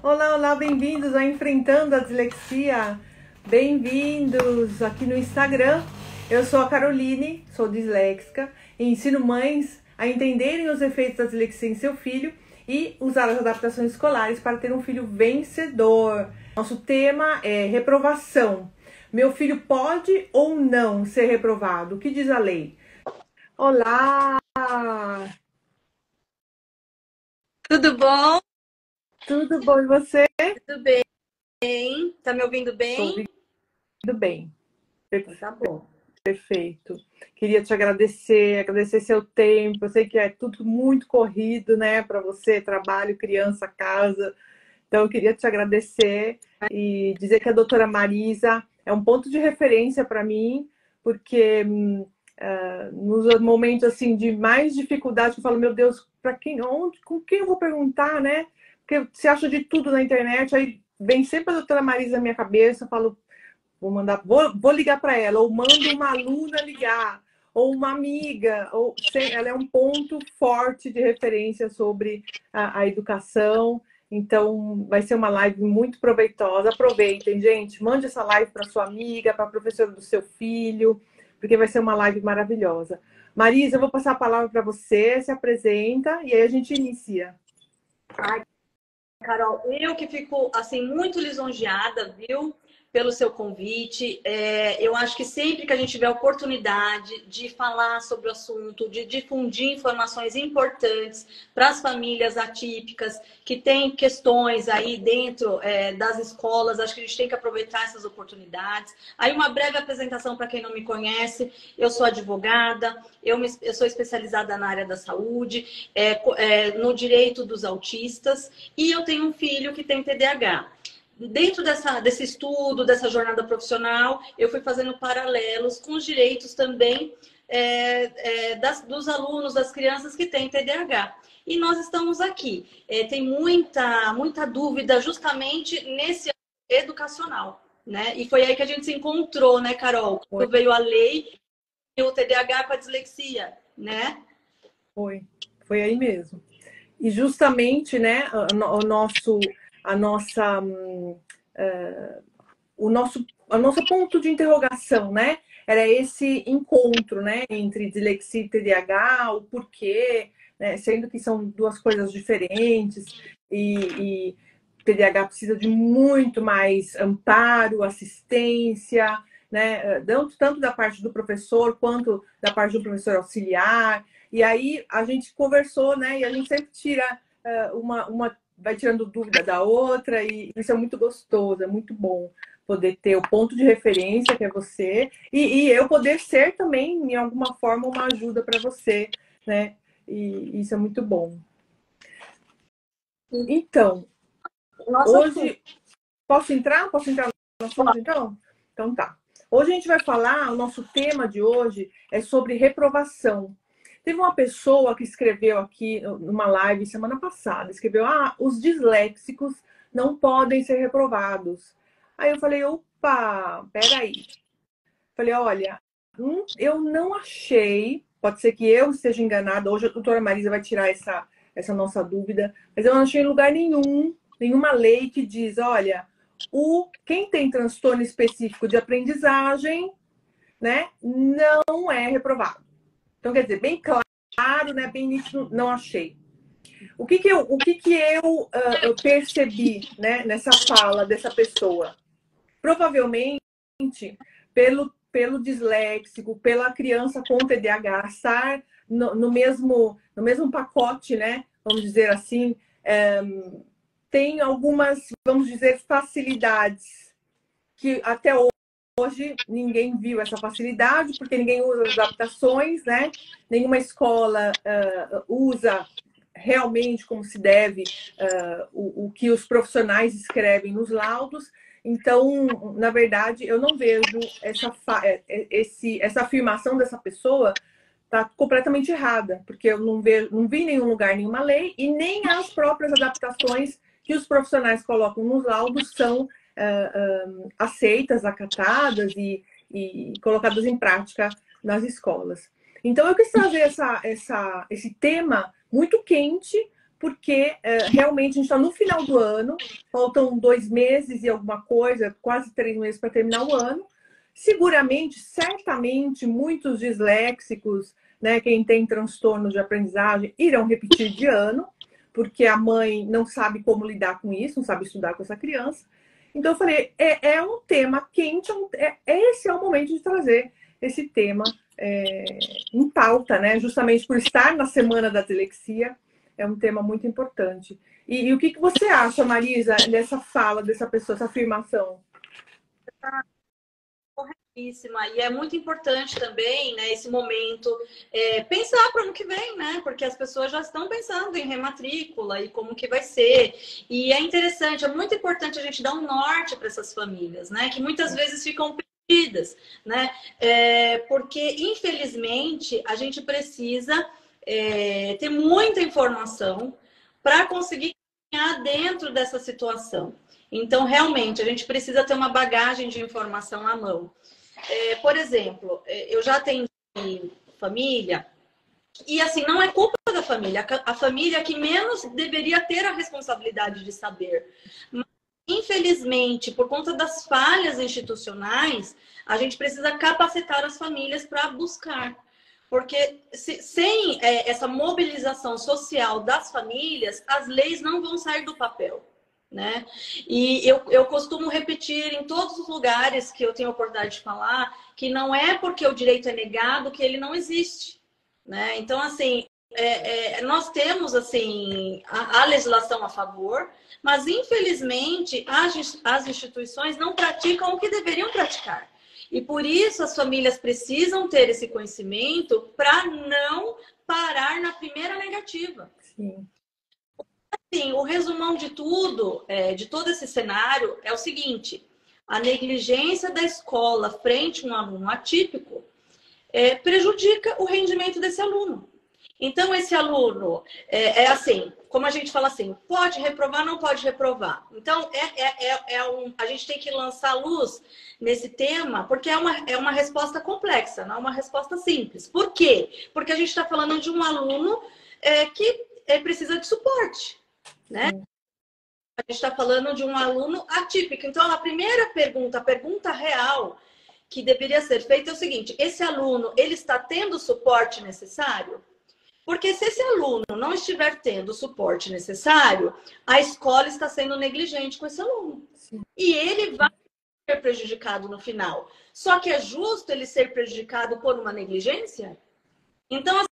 Olá, olá, bem-vindos a Enfrentando a Dislexia. Bem-vindos aqui no Instagram. Eu sou a Caroline, sou disléxica e ensino mães a entenderem os efeitos da dislexia em seu filho e usar as adaptações escolares para ter um filho vencedor. Nosso tema é reprovação. Meu filho pode ou não ser reprovado? O que diz a lei? Olá! Tudo bom? Tudo bom e você? Tudo bem? Tá me ouvindo Estou bem? ouvindo bem. Então tá bom. Perfeito. Queria te agradecer seu tempo. Eu sei que é tudo muito corrido, né, para você, trabalho, criança, casa. Então, eu queria te agradecer e dizer que a doutora Marisa é um ponto de referência para mim, porque nos momentos assim de mais dificuldade, eu falo, meu Deus, para quem, onde, com quem eu vou perguntar, né? Porque você acha de tudo na internet, aí vem sempre a doutora Marisa na minha cabeça, eu falo, vou ligar para ela, ou mando uma aluna ligar, ou uma amiga, ela é um ponto forte de referência sobre a educação. Então, vai ser uma live muito proveitosa. Aproveitem, gente. Mande essa live para sua amiga, para a professora do seu filho, porque vai ser uma live maravilhosa. Marisa, eu vou passar a palavra para você, se apresenta e aí a gente inicia. Ai, Carol, eu que fico assim muito lisonjeada, viu, pelo seu convite. Eu acho que sempre que a gente tiver a oportunidade de falar sobre o assunto, de difundir informações importantes para as famílias atípicas que têm questões aí dentro das escolas, acho que a gente tem que aproveitar essas oportunidades. Aí uma breve apresentação para quem não me conhece: eu sou advogada, eu sou especializada na área da saúde, no direito dos autistas, e eu tenho um filho que tem TDAH. Dentro desse estudo, dessa jornada profissional, eu fui fazendo paralelos com os direitos também dos alunos, das crianças que têm TDAH. E nós estamos aqui. Tem muita dúvida justamente nesse educacional, né? E foi aí que a gente se encontrou, né, Carol? Foi, Quando veio a lei e o TDAH com a dislexia, né? foi aí mesmo. E justamente, né, a nossa, o nosso ponto de interrogação, né, era esse encontro, né, entre dislexia e TDAH, o porquê, né, sendo que são duas coisas diferentes e TDAH precisa de muito mais amparo, assistência, né, tanto da parte do professor quanto da parte do professor auxiliar. E aí a gente conversou, né? E a gente sempre tira vai tirando dúvida da outra, e isso é muito gostoso, é muito bom poder ter o ponto de referência, que é você, e eu poder ser também, em alguma forma, uma ajuda para você, né? E isso é muito bom. Então, Nossa, hoje, posso entrar? Posso entrar no assunto, então? Então tá. Hoje a gente vai falar, o nosso tema de hoje é sobre reprovação. Teve uma pessoa que escreveu aqui numa live semana passada, escreveu, os disléxicos não podem ser reprovados. Aí eu falei, opa, peraí. Falei, olha, eu não achei, pode ser que eu esteja enganada, hoje a doutora Marisa vai tirar essa nossa dúvida, mas eu não achei em lugar nenhum, nenhuma lei que diz, olha, quem tem transtorno específico de aprendizagem, né, não é reprovado. Então, quer dizer, bem claro, né, bem nítido, não achei. O que que eu percebi, né, nessa fala dessa pessoa? Provavelmente, pelo disléxico, pela criança com TDAH estar no mesmo pacote, né, vamos dizer assim, tem algumas, vamos dizer, facilidades que até hoje ninguém viu essa facilidade, porque ninguém usa as adaptações, né? Nenhuma escola usa realmente como se deve o que os profissionais escrevem nos laudos. Então, na verdade, eu não vejo essa afirmação dessa pessoa está completamente errada, porque eu não vi em nenhum lugar nenhuma lei, e nem as próprias adaptações que os profissionais colocam nos laudos são aceitas, acatadas e colocadas em prática nas escolas. Então, eu quis trazer esse tema muito quente porque realmente a gente está no final do ano, faltam 2 meses e alguma coisa, quase 3 meses para terminar o ano. Seguramente, certamente, muitos disléxicos, né, quem tem transtorno de aprendizagem, irão repetir de ano, porque a mãe não sabe como lidar com isso, não sabe estudar com essa criança. Então, eu falei, é um tema quente, esse é o momento de trazer esse tema em pauta, né? Justamente por estar na Semana da Dislexia, é um tema muito importante. E o que você acha, Marisa, dessa fala, dessa pessoa, essa afirmação? Corretíssima. E é muito importante também, né, esse momento, pensar para o ano que vem, né? Porque as pessoas já estão pensando em rematrícula e como que vai ser. E é interessante, é muito importante a gente dar um norte para essas famílias, né? Que muitas vezes ficam perdidas, né? Porque, infelizmente, a gente precisa ter muita informação para conseguir caminhar dentro dessa situação. Então, realmente, a gente precisa ter uma bagagem de informação à mão. Por exemplo, eu já atendi família e, assim, não é culpa da família. A família que menos deveria ter a responsabilidade de saber. Mas, infelizmente, por conta das falhas institucionais, a gente precisa capacitar as famílias para buscar. Porque sem essa mobilização social das famílias, as leis não vão sair do papel. Né? E eu costumo repetir em todos os lugares que eu tenho a oportunidade de falar que não é porque o direito é negado que ele não existe, né? Então, assim, nós temos assim a legislação a favor, mas infelizmente as instituições não praticam o que deveriam praticar. E por isso as famílias precisam ter esse conhecimento para não parar na primeira negativa. Sim. Sim, o resumão de tudo, de todo esse cenário, é o seguinte: a negligência da escola frente a um aluno atípico prejudica o rendimento desse aluno. Então, esse aluno assim, como a gente fala assim, pode reprovar, não pode reprovar. Então, a gente tem que lançar luz nesse tema, porque é uma resposta complexa, não é uma resposta simples. Por quê? Porque a gente está falando de um aluno que precisa de suporte. Né? A gente está falando de um aluno atípico. Então, a primeira pergunta, a pergunta real que deveria ser feita é o seguinte: esse aluno, ele está tendo o suporte necessário? Porque se esse aluno não estiver tendo o suporte necessário, a escola está sendo negligente com esse aluno. Sim. E ele vai ser prejudicado no final. Só que é justo ele ser prejudicado por uma negligência? Então,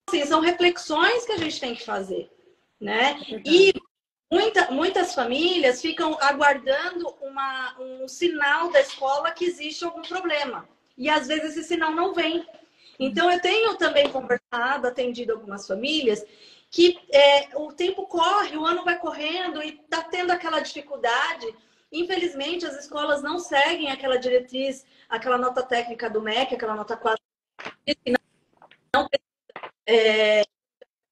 assim, são reflexões que a gente tem que fazer. Né? E muitas famílias ficam aguardando um sinal da escola que existe algum problema. E às vezes esse sinal não vem. Então eu tenho também conversado, atendido algumas famílias que o tempo corre, o ano vai correndo e está tendo aquela dificuldade. Infelizmente as escolas não seguem aquela diretriz, aquela nota técnica do MEC, aquela nota 4. Não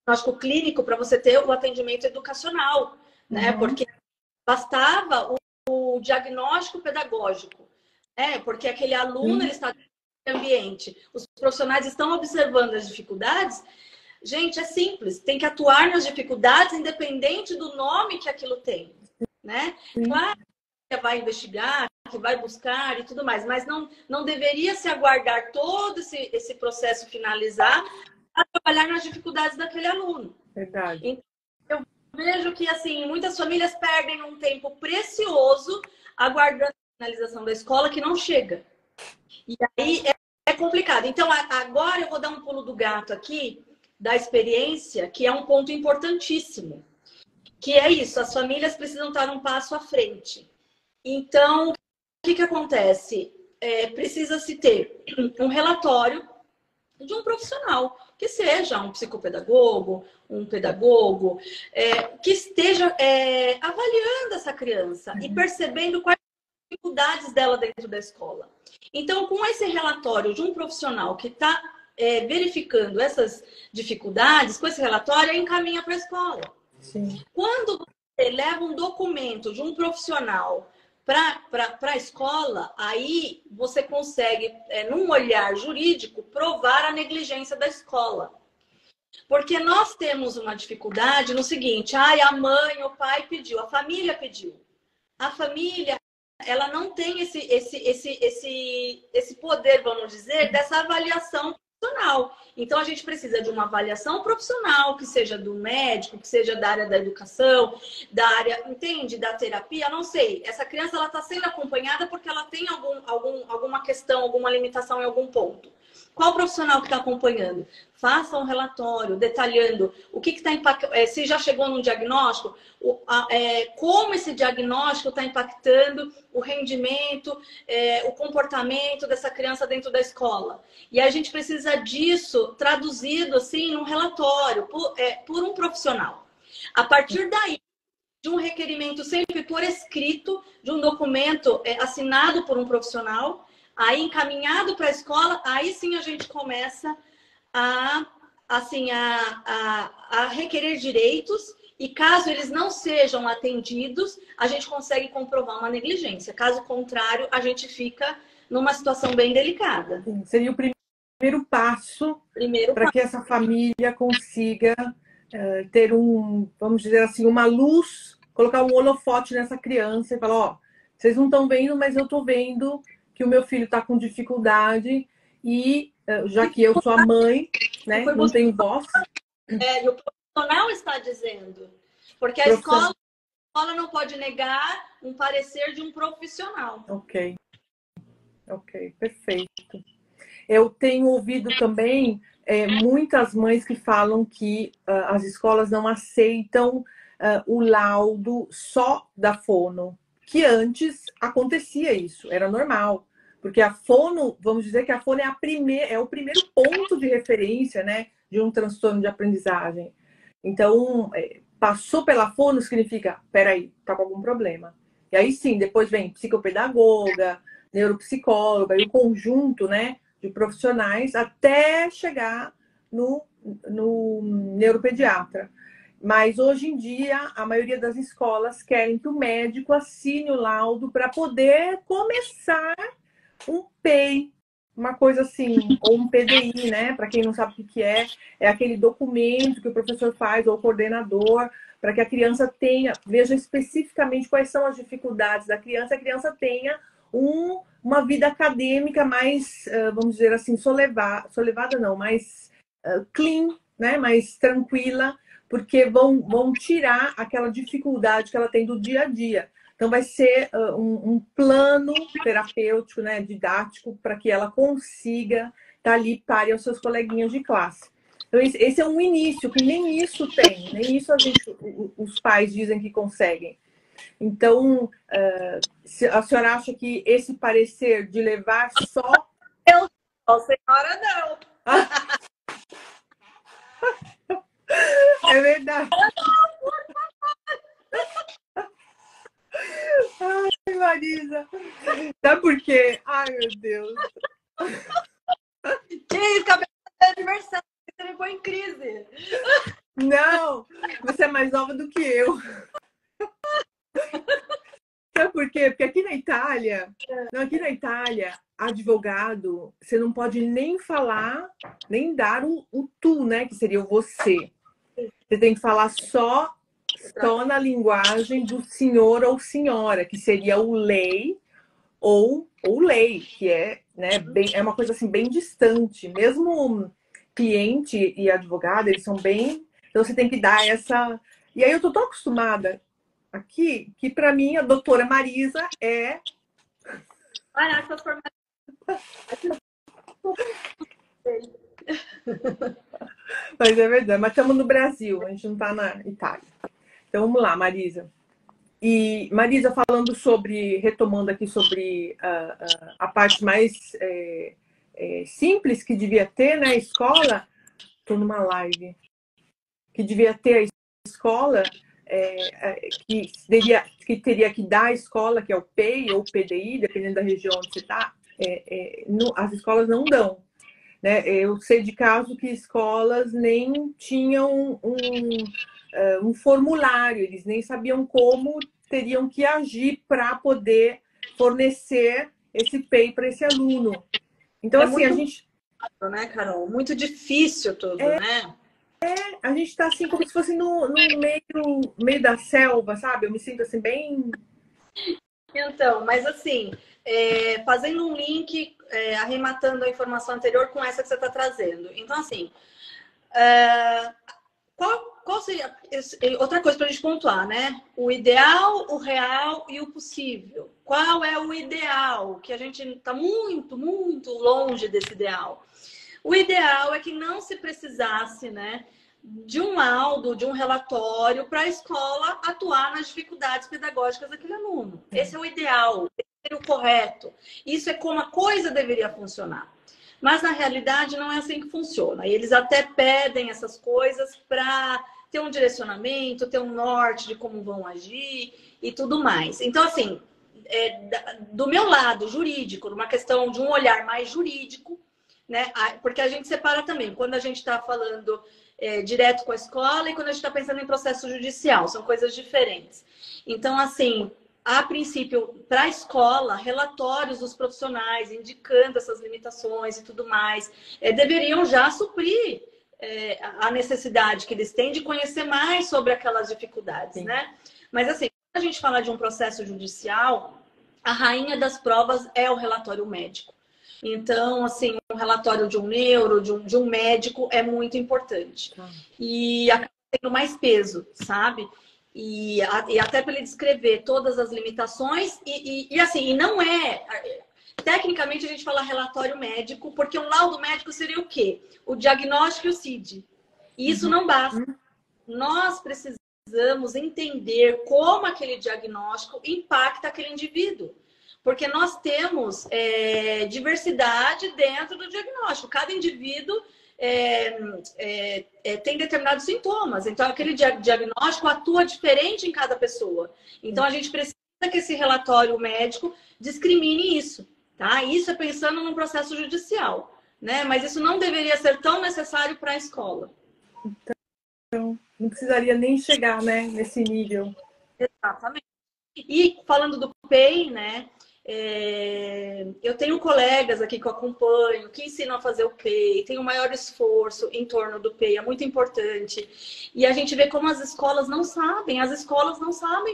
diagnóstico clínico para você ter o atendimento educacional, né? Porque bastava o diagnóstico pedagógico, né? Porque aquele aluno ele está no ambiente, os profissionais estão observando as dificuldades. Gente, é simples, tem que atuar nas dificuldades independente do nome que aquilo tem, né? Claro que vai investigar, que vai buscar e tudo mais, mas não deveria se aguardar todo esse processo finalizar a trabalhar nas dificuldades daquele aluno. Verdade. Então, eu vejo que, assim, muitas famílias perdem um tempo precioso aguardando a finalização da escola que não chega. E aí é complicado. Então, agora eu vou dar um pulo do gato aqui, da experiência, que é um ponto importantíssimo. Que é isso, as famílias precisam estar um passo à frente. Então, o que acontece? Precisa-se ter um relatório de um profissional, que seja um psicopedagogo, um pedagogo, que esteja avaliando essa criança e percebendo quais as dificuldades dela dentro da escola. Então, com esse relatório de um profissional que está verificando essas dificuldades, com esse relatório, encaminha para a escola. Sim. Quando você leva um documento de um profissional para a escola, aí você consegue, num olhar jurídico, provar a negligência da escola. Porque nós temos uma dificuldade no seguinte, ai, a mãe, o pai pediu, a família pediu. A família, ela não tem esse poder, vamos dizer, dessa avaliação profissional. Então, a gente precisa de uma avaliação profissional, que seja do médico, que seja da área da educação, da área, entende, da terapia, não sei. Essa criança, ela está sendo acompanhada porque ela tem alguma questão, alguma limitação em algum ponto. Qual profissional que está acompanhando? Faça um relatório detalhando o que está impactando, se já chegou num diagnóstico, como esse diagnóstico está impactando o rendimento, o comportamento dessa criança dentro da escola. E a gente precisa disso traduzido assim num relatório por um profissional. A partir daí, de um requerimento sempre por escrito, de um documento assinado por um profissional, aí encaminhado para a escola, aí sim a gente começa a requerer direitos e caso eles não sejam atendidos, a gente consegue comprovar uma negligência. Caso contrário, a gente fica numa situação bem delicada. Seria o primeiro passo para que essa família consiga ter vamos dizer assim, uma luz, colocar um holofote nessa criança e falar, ó, vocês não estão vendo, mas eu estou vendo que o meu filho está com dificuldade e já que eu sou a mãe, né, não tenho voz. E o profissional está dizendo. Porque a escola não pode negar um parecer de um profissional. Ok, perfeito. Eu tenho ouvido também muitas mães que falam que as escolas não aceitam o laudo só da fono, que antes acontecia isso, era normal. Porque a fono, vamos dizer que a fono é o primeiro ponto de referência, né, de um transtorno de aprendizagem. Então, passou pela fono significa, peraí, tá com algum problema. E aí sim, depois vem psicopedagoga, neuropsicóloga e o conjunto, né, de profissionais até chegar no neuropediatra. Mas hoje em dia, a maioria das escolas querem que o médico assine o laudo para poder começar um PEI, uma coisa assim, ou um PDI, né? Para quem não sabe o que é aquele documento que o professor faz, ou o coordenador, para que a criança veja especificamente quais são as dificuldades da criança, a criança tenha uma vida acadêmica mais, vamos dizer assim, solevada não, mais clean, né? Mais tranquila, porque vão tirar aquela dificuldade que ela tem do dia a dia. Então, vai ser um plano terapêutico, né, didático, para que ela consiga estar ali pare aos seus coleguinhas de classe. Então, esse é um início, que nem isso tem, nem isso os pais dizem que conseguem. Então, a senhora acha que esse parecer de levar só... Senhora, não! É verdade. Ai, Marisa. Sabe por quê? Ai, meu Deus. Que isso, cabeça de aniversário, você me põe em crise. Não, você é mais nova do que eu. Sabe por quê? Porque aqui na Itália, advogado, você não pode nem falar, nem dar o tu, né? Que seria o você. Você tem que falar só na linguagem do senhor ou senhora, que seria o lei ou lei, que é, né, é uma coisa assim bem distante. Mesmo cliente e advogado, eles são bem... Então você tem que dar essa... E aí eu tô tão acostumada aqui que para mim a doutora Marisa é... Mas é verdade, mas estamos no Brasil, a gente não está na Itália. Então vamos lá, Marisa. E Marisa, falando retomando aqui sobre a parte mais simples que devia ter na escola, estou numa live, que devia ter a escola, que teria que dar a escola, que é o PEI ou o PDI, dependendo da região onde você está, as escolas não dão. Né? Eu sei de caso que escolas nem tinham um formulário, eles nem sabiam como teriam que agir para poder fornecer esse PEI para esse aluno. Então, assim, a gente... Né, Carol? Muito difícil tudo, né? A gente tá assim, como se fosse no meio da selva, sabe? Eu me sinto assim, bem... Então, mas assim, fazendo um link, arrematando a informação anterior com essa que você está trazendo. Então, assim, qual seria outra coisa para a gente pontuar, né? O ideal, o real e o possível. Qual é o ideal? Que a gente está muito, muito longe desse ideal. O ideal é que não se precisasse, né, de um laudo, de um relatório para a escola atuar nas dificuldades pedagógicas daquele aluno. Esse é o ideal, esse é o correto. Isso é como a coisa deveria funcionar. Mas na realidade não é assim que funciona. E eles até pedem essas coisas para ter um direcionamento, ter um norte de como vão agir e tudo mais. Então, assim, do meu lado jurídico, numa questão de um olhar mais jurídico, né? Porque a gente separa também quando a gente está falando direto com a escola e quando a gente está pensando em processo judicial, são coisas diferentes. Então, assim, a princípio, para a escola, relatórios dos profissionais indicando essas limitações e tudo mais, deveriam já suprir a necessidade que eles têm de conhecer mais sobre aquelas dificuldades, Sim. né? Mas, assim, quando a gente fala de um processo judicial, a rainha das provas é o relatório médico. Então, assim, um relatório de um neuro, de um médico é muito importante. E acaba tendo mais peso, sabe? E até para ele descrever todas as limitações e assim, e não é... Tecnicamente, a gente fala relatório médico, porque um laudo médico seria o quê? O diagnóstico e o CID. E isso não basta. Nós precisamos entender como aquele diagnóstico impacta aquele indivíduo. Porque nós temos diversidade dentro do diagnóstico. Cada indivíduo tem determinados sintomas. Então, aquele diagnóstico atua diferente em cada pessoa. Então, a gente precisa que esse relatório médico discrimine isso. Tá? Isso é pensando num processo judicial. Né? Mas isso não deveria ser tão necessário para a escola. Então, não precisaria nem chegar, né, nesse nível. Exatamente. E falando do PEI, né? Eu tenho colegas aqui que eu acompanho, que ensinam a fazer o PEI, tem o maior esforço em torno do PEI, é muito importante. E a gente vê como as escolas não sabem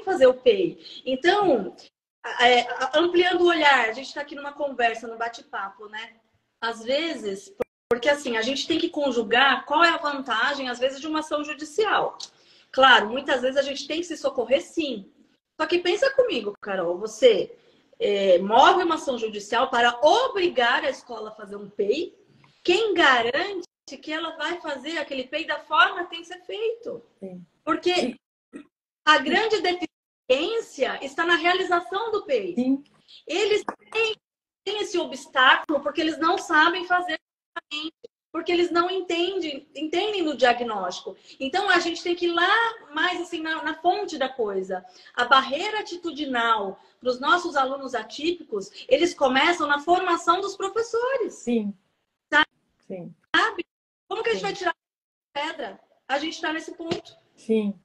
fazer o PEI. Então, ampliando o olhar, a gente está aqui numa conversa, no bate-papo, né? Às vezes, porque assim, a gente tem que conjugar qual é a vantagem, às vezes, de uma ação judicial. Claro, muitas vezes a gente tem que se socorrer, sim. Só que pensa comigo, Carol, você move uma ação judicial para obrigar a escola a fazer um PEI. Quem garante que ela vai fazer aquele PEI da forma que tem que ser feito? Sim. Porque a grande deficiência está na realização do PEI. Sim. Eles têm esse obstáculo porque eles não sabem fazer, porque eles não entendem do diagnóstico. Então, a gente tem que ir lá mais assim na fonte da coisa. A barreira atitudinal para os nossos alunos atípicos, eles começam na formação dos professores. Sim. Sabe? Sim. Como que a gente vai tirar a pedra? A gente está nesse ponto. Sim.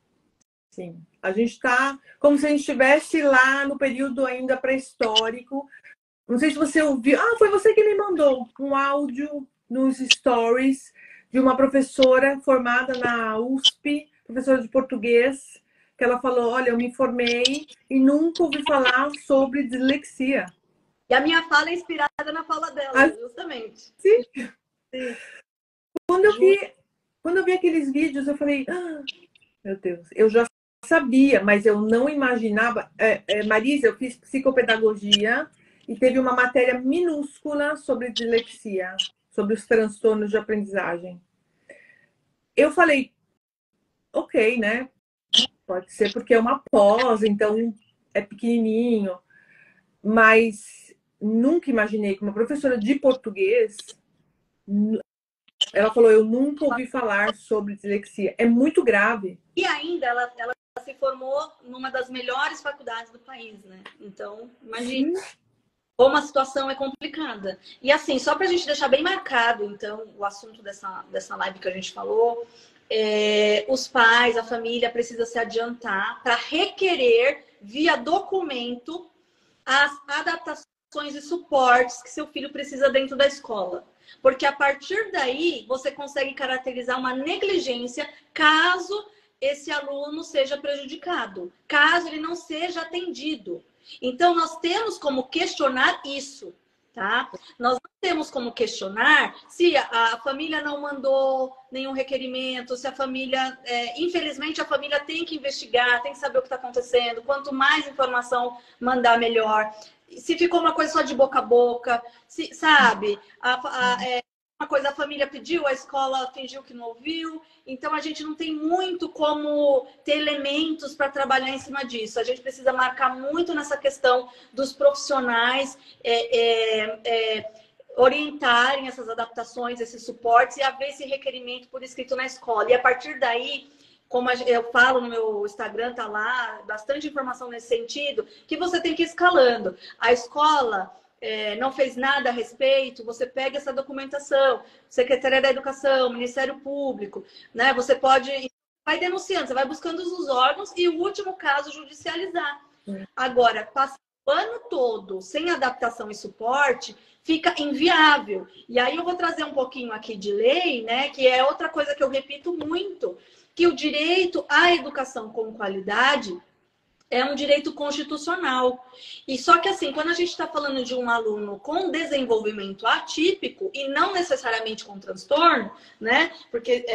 Sim. A gente está como se a gente estivesse lá no período ainda pré-histórico. Não sei se você ouviu. Ah, foi você que me mandou um áudio nos stories de uma professora formada na USP, professora de português, que ela falou: olha, eu me formei e nunca ouvi falar sobre dislexia. E a minha fala é inspirada na fala dela, justamente. Sim. Sim. Quando eu vi aqueles vídeos, eu falei: ah, meu Deus, eu já sabia, mas eu não imaginava. Marisa, eu fiz psicopedagogia e teve uma matéria minúscula sobre dislexia, sobre os transtornos de aprendizagem. Eu falei, ok, né? Pode ser porque é uma pós, então é pequenininho. Mas nunca imaginei que uma professora de português, ela falou, eu nunca ouvi falar sobre dislexia. É muito grave. E ainda ela se formou numa das melhores faculdades do país, né? Então, imagina. Como a situação é complicada. E assim, só para a gente deixar bem marcado, então, o assunto dessa live que a gente falou, os pais, a família precisa se adiantar para requerer, via documento, as adaptações e suportes que seu filho precisa dentro da escola. Porque a partir daí, você consegue caracterizar uma negligência caso esse aluno seja prejudicado, caso ele não seja atendido. Então, nós temos como questionar isso, tá? Nós não temos como questionar se a família não mandou nenhum requerimento, se a família... infelizmente, a família tem que investigar, tem que saber o que está acontecendo. Quanto mais informação mandar, melhor. Se ficou uma coisa só de boca a boca, se, sabe? Uma coisa, a família pediu, a escola fingiu que não ouviu. Então, a gente não tem muito como ter elementos para trabalhar em cima disso. A gente precisa marcar muito nessa questão dos profissionais orientarem essas adaptações, esses suportes e haver esse requerimento por escrito na escola. E a partir daí, como eu falo no meu Instagram, tá lá, bastante informação nesse sentido, que você tem que ir escalando. A escola não fez nada a respeito, você pega essa documentação, Secretaria da Educação, Ministério Público, né? Você vai denunciando, você vai buscando os órgãos e o último caso, judicializar. Agora, passar o ano todo sem adaptação e suporte, fica inviável. E aí eu vou trazer um pouquinho aqui de lei, né? Que é outra coisa que eu repito muito, que o direito à educação com qualidade é um direito constitucional. E só que assim, quando a gente está falando de um aluno com desenvolvimento atípico e não necessariamente com transtorno, né? Porque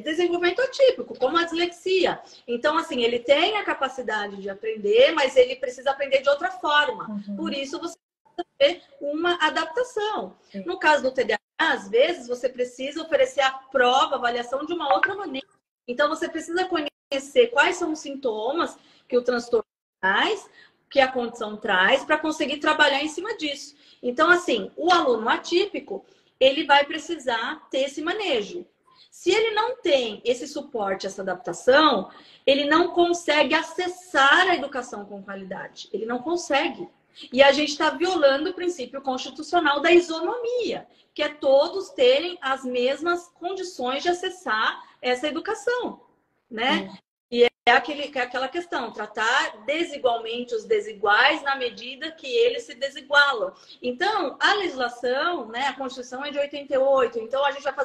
desenvolvimento atípico, como a dislexia. Então, assim, ele tem a capacidade de aprender, mas ele precisa aprender de outra forma. Por isso, você precisa ter uma adaptação. No caso do TDAH, às vezes, você precisa oferecer a prova, a avaliação de uma outra maneira. Então, você precisa conhecer quais são os sintomas que o transtorno traz, que a condição traz, para conseguir trabalhar em cima disso. Então, assim, o aluno atípico, ele vai precisar ter esse manejo. Se ele não tem esse suporte, essa adaptação, ele não consegue acessar a educação com qualidade. Ele não consegue. E a gente está violando o princípio constitucional da isonomia, que é todos terem as mesmas condições de acessar essa educação, né? E é aquela questão, tratar desigualmente os desiguais na medida que eles se desigualam. Então, a legislação, né, a Constituição é de 88, então a gente vai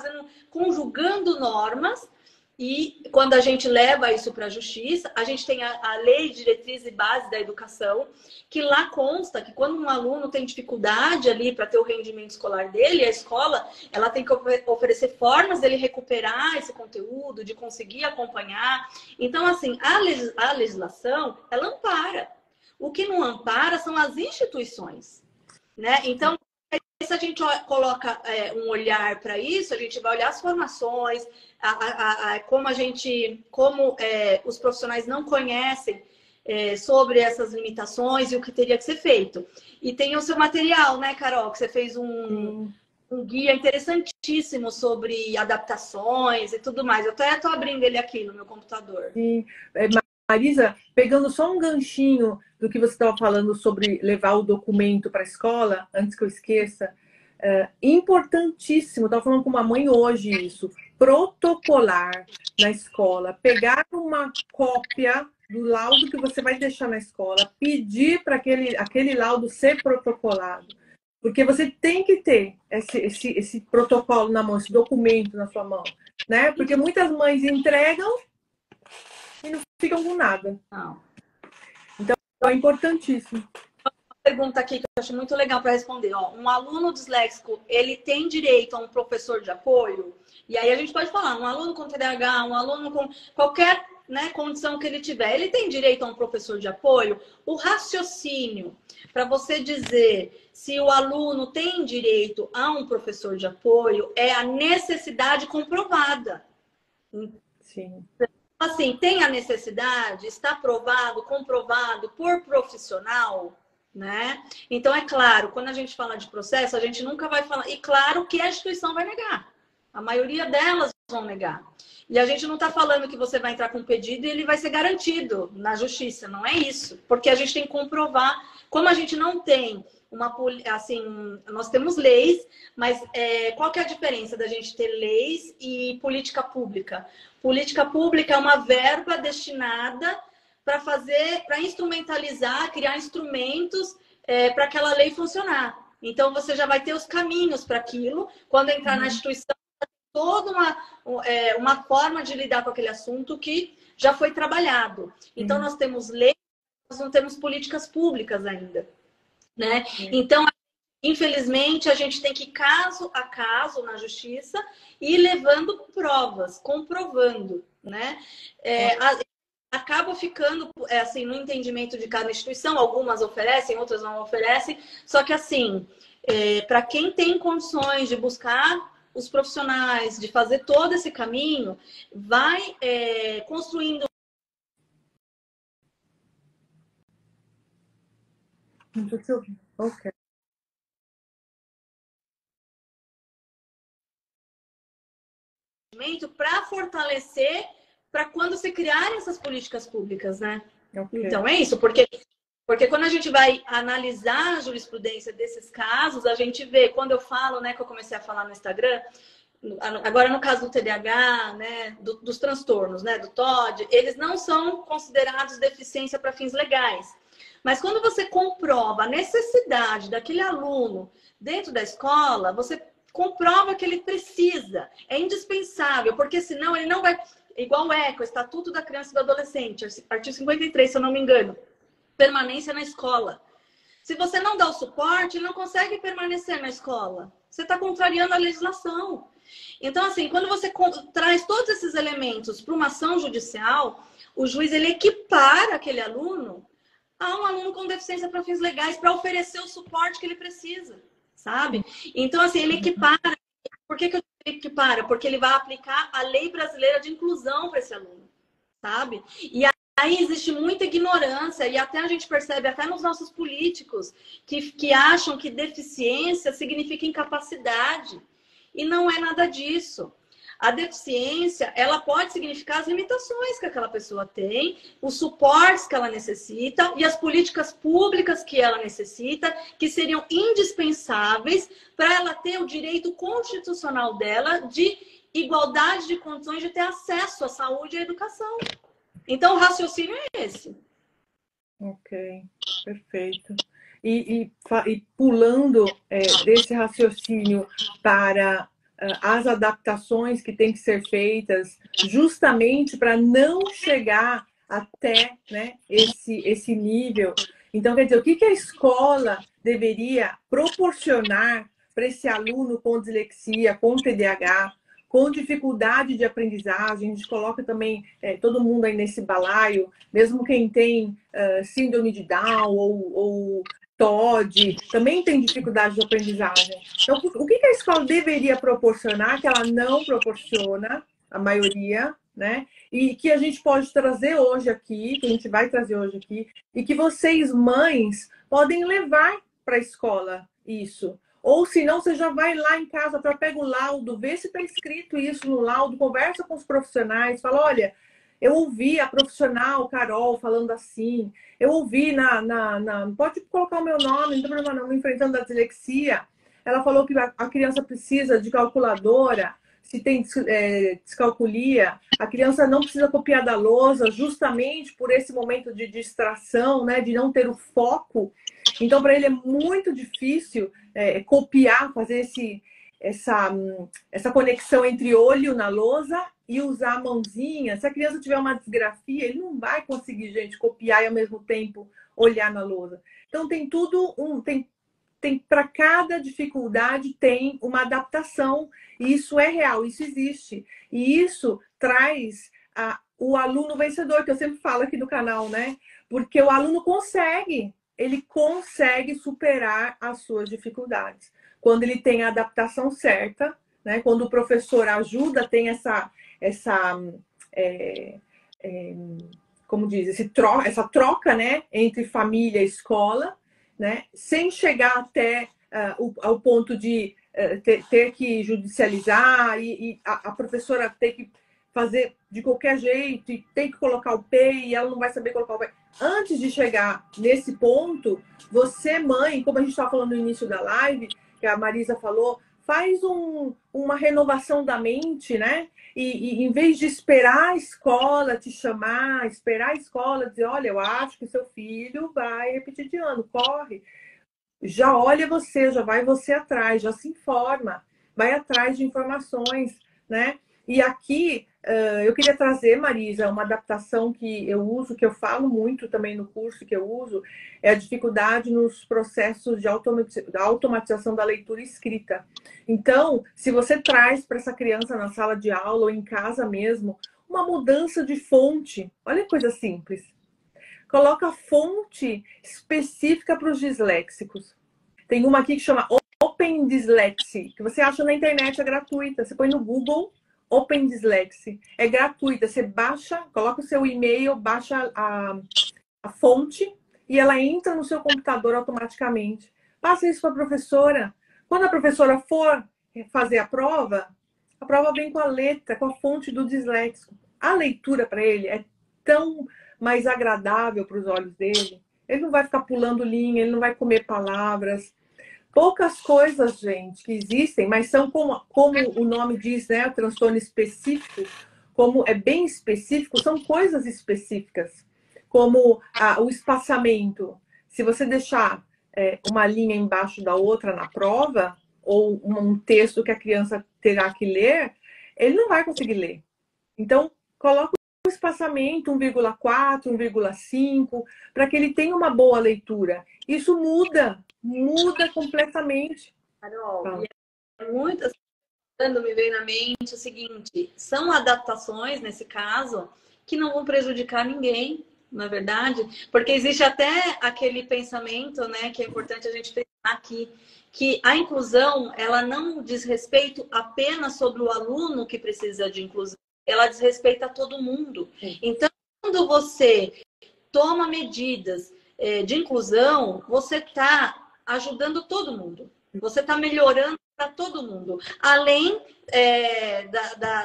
conjugando normas. E quando a gente leva isso para a justiça, a gente tem a Lei de Diretriz e Base da Educação, que lá consta que quando um aluno tem dificuldade ali para ter o rendimento escolar dele, a escola ela tem que oferecer formas dele recuperar esse conteúdo, de conseguir acompanhar. Então, assim, a legislação, ela ampara. O que não ampara são as instituições, né? Então, se a gente coloca um olhar para isso, a gente vai olhar as formações, como os profissionais não conhecem sobre essas limitações e o que teria que ser feito. E tem o seu material, né, Carol? Que você fez um guia interessantíssimo sobre adaptações e tudo mais. Eu até estou abrindo ele aqui no meu computador. Sim. Marisa, pegando só um ganchinho do que você estava falando sobre levar o documento para a escola, antes que eu esqueça, importantíssimo, estava falando com uma mãe hoje isso, protocolar na escola, pegar uma cópia do laudo que você vai deixar na escola, pedir para aquele laudo ser protocolado, porque você tem que ter esse protocolo na mão, esse documento na sua mão, né? Porque muitas mães entregam e não ficam com nada. Não. Então, é importantíssimo. Pergunta aqui que eu acho muito legal para responder. Ó, um aluno disléxico, ele tem direito a um professor de apoio? E aí a gente pode falar, um aluno com TDAH, um aluno com qualquer, né, condição que ele tiver, ele tem direito a um professor de apoio? O raciocínio para você dizer se o aluno tem direito a um professor de apoio é a necessidade comprovada. Sim. Assim, tem a necessidade, está provado, comprovado por profissional, né? Então, é claro, quando a gente fala de processo, a gente nunca vai falar... E claro que a instituição vai negar. A maioria delas vão negar. E a gente não está falando que você vai entrar com um pedido e ele vai ser garantido na justiça. Não é isso. Porque a gente tem que comprovar. Como a gente não tem nós temos leis, mas qual que é a diferença da gente ter leis e política pública? Política pública é uma verba destinada para instrumentalizar, criar instrumentos para aquela lei funcionar. Então, você já vai ter os caminhos para aquilo. Quando entrar na instituição, toda uma forma de lidar com aquele assunto que já foi trabalhado. Então, nós temos leis, nós não temos políticas públicas ainda, né? Então, infelizmente, a gente tem que ir caso a caso na justiça e ir levando provas, comprovando, né? Acaba ficando, assim, no entendimento de cada instituição, algumas oferecem, outras não oferecem, só que, assim, para quem tem condições de buscar os profissionais, de fazer todo esse caminho, vai construindo. Ok. Para fortalecer, para quando se criarem essas políticas públicas, né? Okay. Então, é isso, porque quando a gente vai analisar a jurisprudência desses casos, a gente vê, quando eu falo, né, que eu comecei a falar no Instagram, agora no caso do TDAH, né, dos transtornos, né, do TOD, eles não são considerados deficiência para fins legais. Mas quando você comprova a necessidade daquele aluno dentro da escola, você comprova que ele precisa, é indispensável, porque senão ele não vai... Igual o ECA, o Estatuto da Criança e do Adolescente, artigo 53, se eu não me engano. Permanência na escola. Se você não dá o suporte, ele não consegue permanecer na escola. Você está contrariando a legislação. Então, assim, quando você traz todos esses elementos para uma ação judicial, o juiz ele equipara aquele aluno a um aluno com deficiência para fins legais para oferecer o suporte que ele precisa, sabe? Então, assim, ele equipara. Por que eu digo equipara? Porque ele vai aplicar a lei brasileira de inclusão para esse aluno, sabe? E aí existe muita ignorância, e até a gente percebe, até nos nossos políticos, que acham que deficiência significa incapacidade. E não é nada disso. A deficiência, ela pode significar as limitações que aquela pessoa tem, os suportes que ela necessita e as políticas públicas que ela necessita, que seriam indispensáveis para ela ter o direito constitucional dela de igualdade de condições de ter acesso à saúde e à educação. Então, o raciocínio é esse. Ok, perfeito. E pulando desse raciocínio para as adaptações que têm que ser feitas justamente para não chegar até, né, esse nível. Então, quer dizer, o que a escola deveria proporcionar para esse aluno com dislexia, com TDAH, com dificuldade de aprendizagem? A gente coloca também todo mundo aí nesse balaio, mesmo quem tem síndrome de Down ou TOD, também tem dificuldade de aprendizagem. Então, o que a escola deveria proporcionar, que ela não proporciona, a maioria, né? E que a gente pode trazer hoje aqui, que a gente vai trazer hoje aqui, e que vocês, mães, podem levar para a escola isso. Ou se não, você já vai lá em casa para pegar o laudo, ver se está escrito isso no laudo, conversa com os profissionais, fala, olha, eu ouvi a profissional Carol falando assim, eu ouvi pode colocar o meu nome, não tem problema não, enfrentando a dislexia, ela falou que a criança precisa de calculadora, se tem descalculia, a criança não precisa copiar da lousa justamente por esse momento de distração, né, de não ter o foco. Então, para ele é muito difícil copiar, fazer essa conexão entre olho na lousa e usar a mãozinha. Se a criança tiver uma disgrafia, ele não vai conseguir, gente, copiar e ao mesmo tempo olhar na lousa. Então, tem tudo, para cada dificuldade tem uma adaptação, e isso é real, isso existe. E isso traz o aluno vencedor, que eu sempre falo aqui do canal, né? Porque o aluno ele consegue superar as suas dificuldades. Quando ele tem a adaptação certa, né? Quando o professor ajuda, tem como diz, essa troca, né? Entre família e escola, né? Sem chegar até ao ponto de ter que judicializar e a professora ter que fazer de qualquer jeito e tem que colocar o P e ela não vai saber colocar o P. Antes de chegar nesse ponto, você, mãe, como a gente estava falando no início da live, que a Marisa falou, faz uma renovação da mente, né? E em vez de esperar a escola te chamar, esperar a escola dizer, olha, eu acho que seu filho vai repetir de ano, corre. já olha você, já vai você atrás, já se informa, vai atrás de informações, né? E aqui eu queria trazer, Marisa, uma adaptação que eu uso, que eu falo muito também no curso que eu uso, é a dificuldade nos processos de automatização da leitura escrita. Então, se você traz para essa criança na sala de aula ou em casa mesmo, uma mudança de fonte, olha que coisa simples. Coloca fonte específica para os disléxicos. Tem uma aqui que chama Open Dyslexy, que você acha na internet, é gratuita. Você põe no Google Open Dyslexy. É gratuita. Você baixa, coloca o seu e-mail, baixa a fonte e ela entra no seu computador automaticamente. Passa isso para a professora. Quando a professora for fazer a prova vem com a letra, com a fonte do disléxico. A leitura para ele é tão mais agradável para os olhos dele. Ele não vai ficar pulando linha, ele não vai comer palavras. Poucas coisas, gente, que existem, mas são como o nome diz, né? O transtorno específico, como é bem específico, são coisas específicas, como o espaçamento. Se você deixar uma linha embaixo da outra na prova, ou um texto que a criança terá que ler, ele não vai conseguir ler. Então, coloca o espaçamento 1,4, 1,5, para que ele tenha uma boa leitura. Isso muda completamente. Carol, e é muito assim, me veio na mente o seguinte, são adaptações, nesse caso, que não vão prejudicar ninguém, na verdade, porque existe até aquele pensamento, né, que é importante a gente pensar aqui, que a inclusão, ela não diz respeito apenas sobre o aluno que precisa de inclusão, ela diz respeito a todo mundo. Então, quando você toma medidas de inclusão, você está ajudando todo mundo. Você está melhorando para todo mundo. Além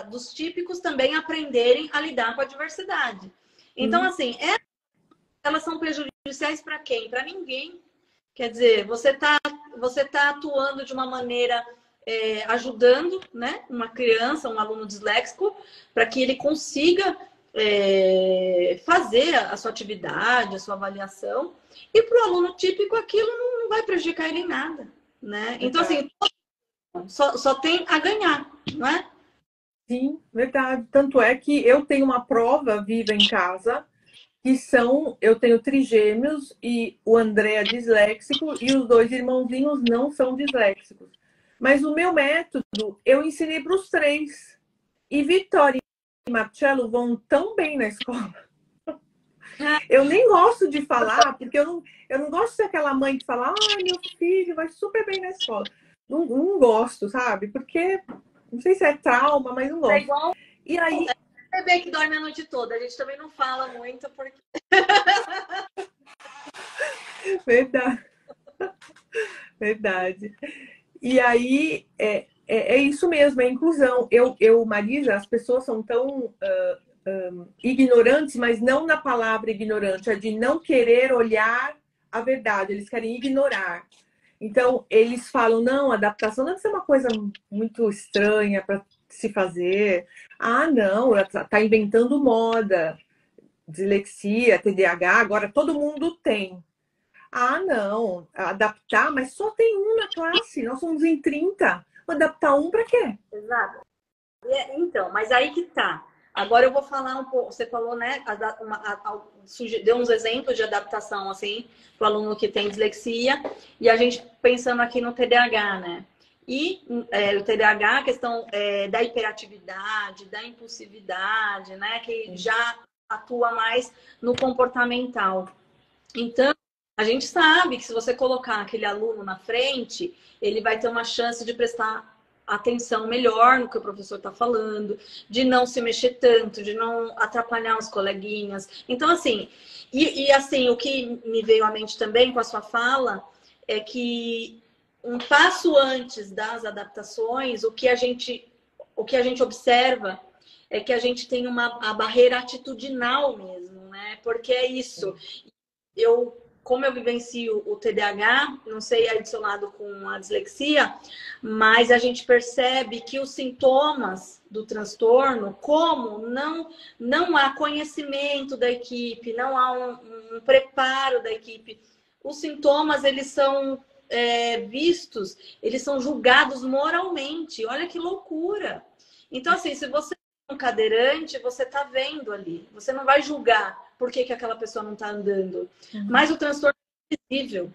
dos típicos também aprenderem a lidar com a diversidade. Então, assim, elas são prejudiciais para quem? Para ninguém. Quer dizer, você tá atuando de uma maneira ajudando, né, uma criança, um aluno disléxico, para que ele consiga fazer a sua atividade, a sua avaliação. E para o aluno típico, aquilo não vai prejudicar ele em nada, né? Então, assim, só tem a ganhar, não é? Sim, verdade. Tanto é que eu tenho uma prova viva em casa, eu tenho trigêmeos e o André é disléxico e os dois irmãozinhos não são disléxicos. Mas o meu método, eu ensinei para os três. E Vitória e Marcelo vão tão bem na escola. Eu nem gosto de falar, porque eu não gosto de ser aquela mãe que fala, meu filho vai super bem na escola. Não gosto, sabe? Porque, não sei se é trauma, mas não gosto. É igual e aí... bebê que dorme a noite toda. A gente também não fala muito, porque... Verdade. Verdade. E aí, é isso mesmo, é inclusão. Marisa, as pessoas são tão ignorantes, mas não na palavra ignorante, é de não querer olhar a verdade, eles querem ignorar. Então, eles falam, não, adaptação deve ser uma coisa muito estranha para se fazer. Não, está inventando moda. Dislexia, TDAH, agora todo mundo tem. Não, adaptar, mas só tem um na classe, nós somos em 30. Adaptar um para quê? Exato. Então, mas aí que tá. Agora eu vou falar um pouco. Você falou, né? Deu uns exemplos de adaptação, assim, para o aluno que tem dislexia. E a gente pensando aqui no TDAH, né? E o TDAH, a questão da hiperatividade, da impulsividade, né? Que já atua mais no comportamental. Então, a gente sabe que se você colocar aquele aluno na frente, ele vai ter uma chance de prestar atenção melhor no que o professor está falando, de não se mexer tanto, de não atrapalhar os coleguinhas. Então, assim, assim, o que me veio à mente também com a sua fala é que um passo antes das adaptações, o que a gente observa é que a gente tem a barreira atitudinal mesmo, né? Porque é isso. Como eu vivencio o TDAH, não sei aí do seu lado com a dislexia, mas a gente percebe que os sintomas do transtorno, como não há conhecimento da equipe, não há um preparo da equipe, os sintomas, eles são vistos, eles são julgados moralmente. Olha que loucura. Então, assim, se você é um cadeirante, você está vendo ali. Você não vai julgar por que aquela pessoa não está andando. Mas o transtorno é invisível.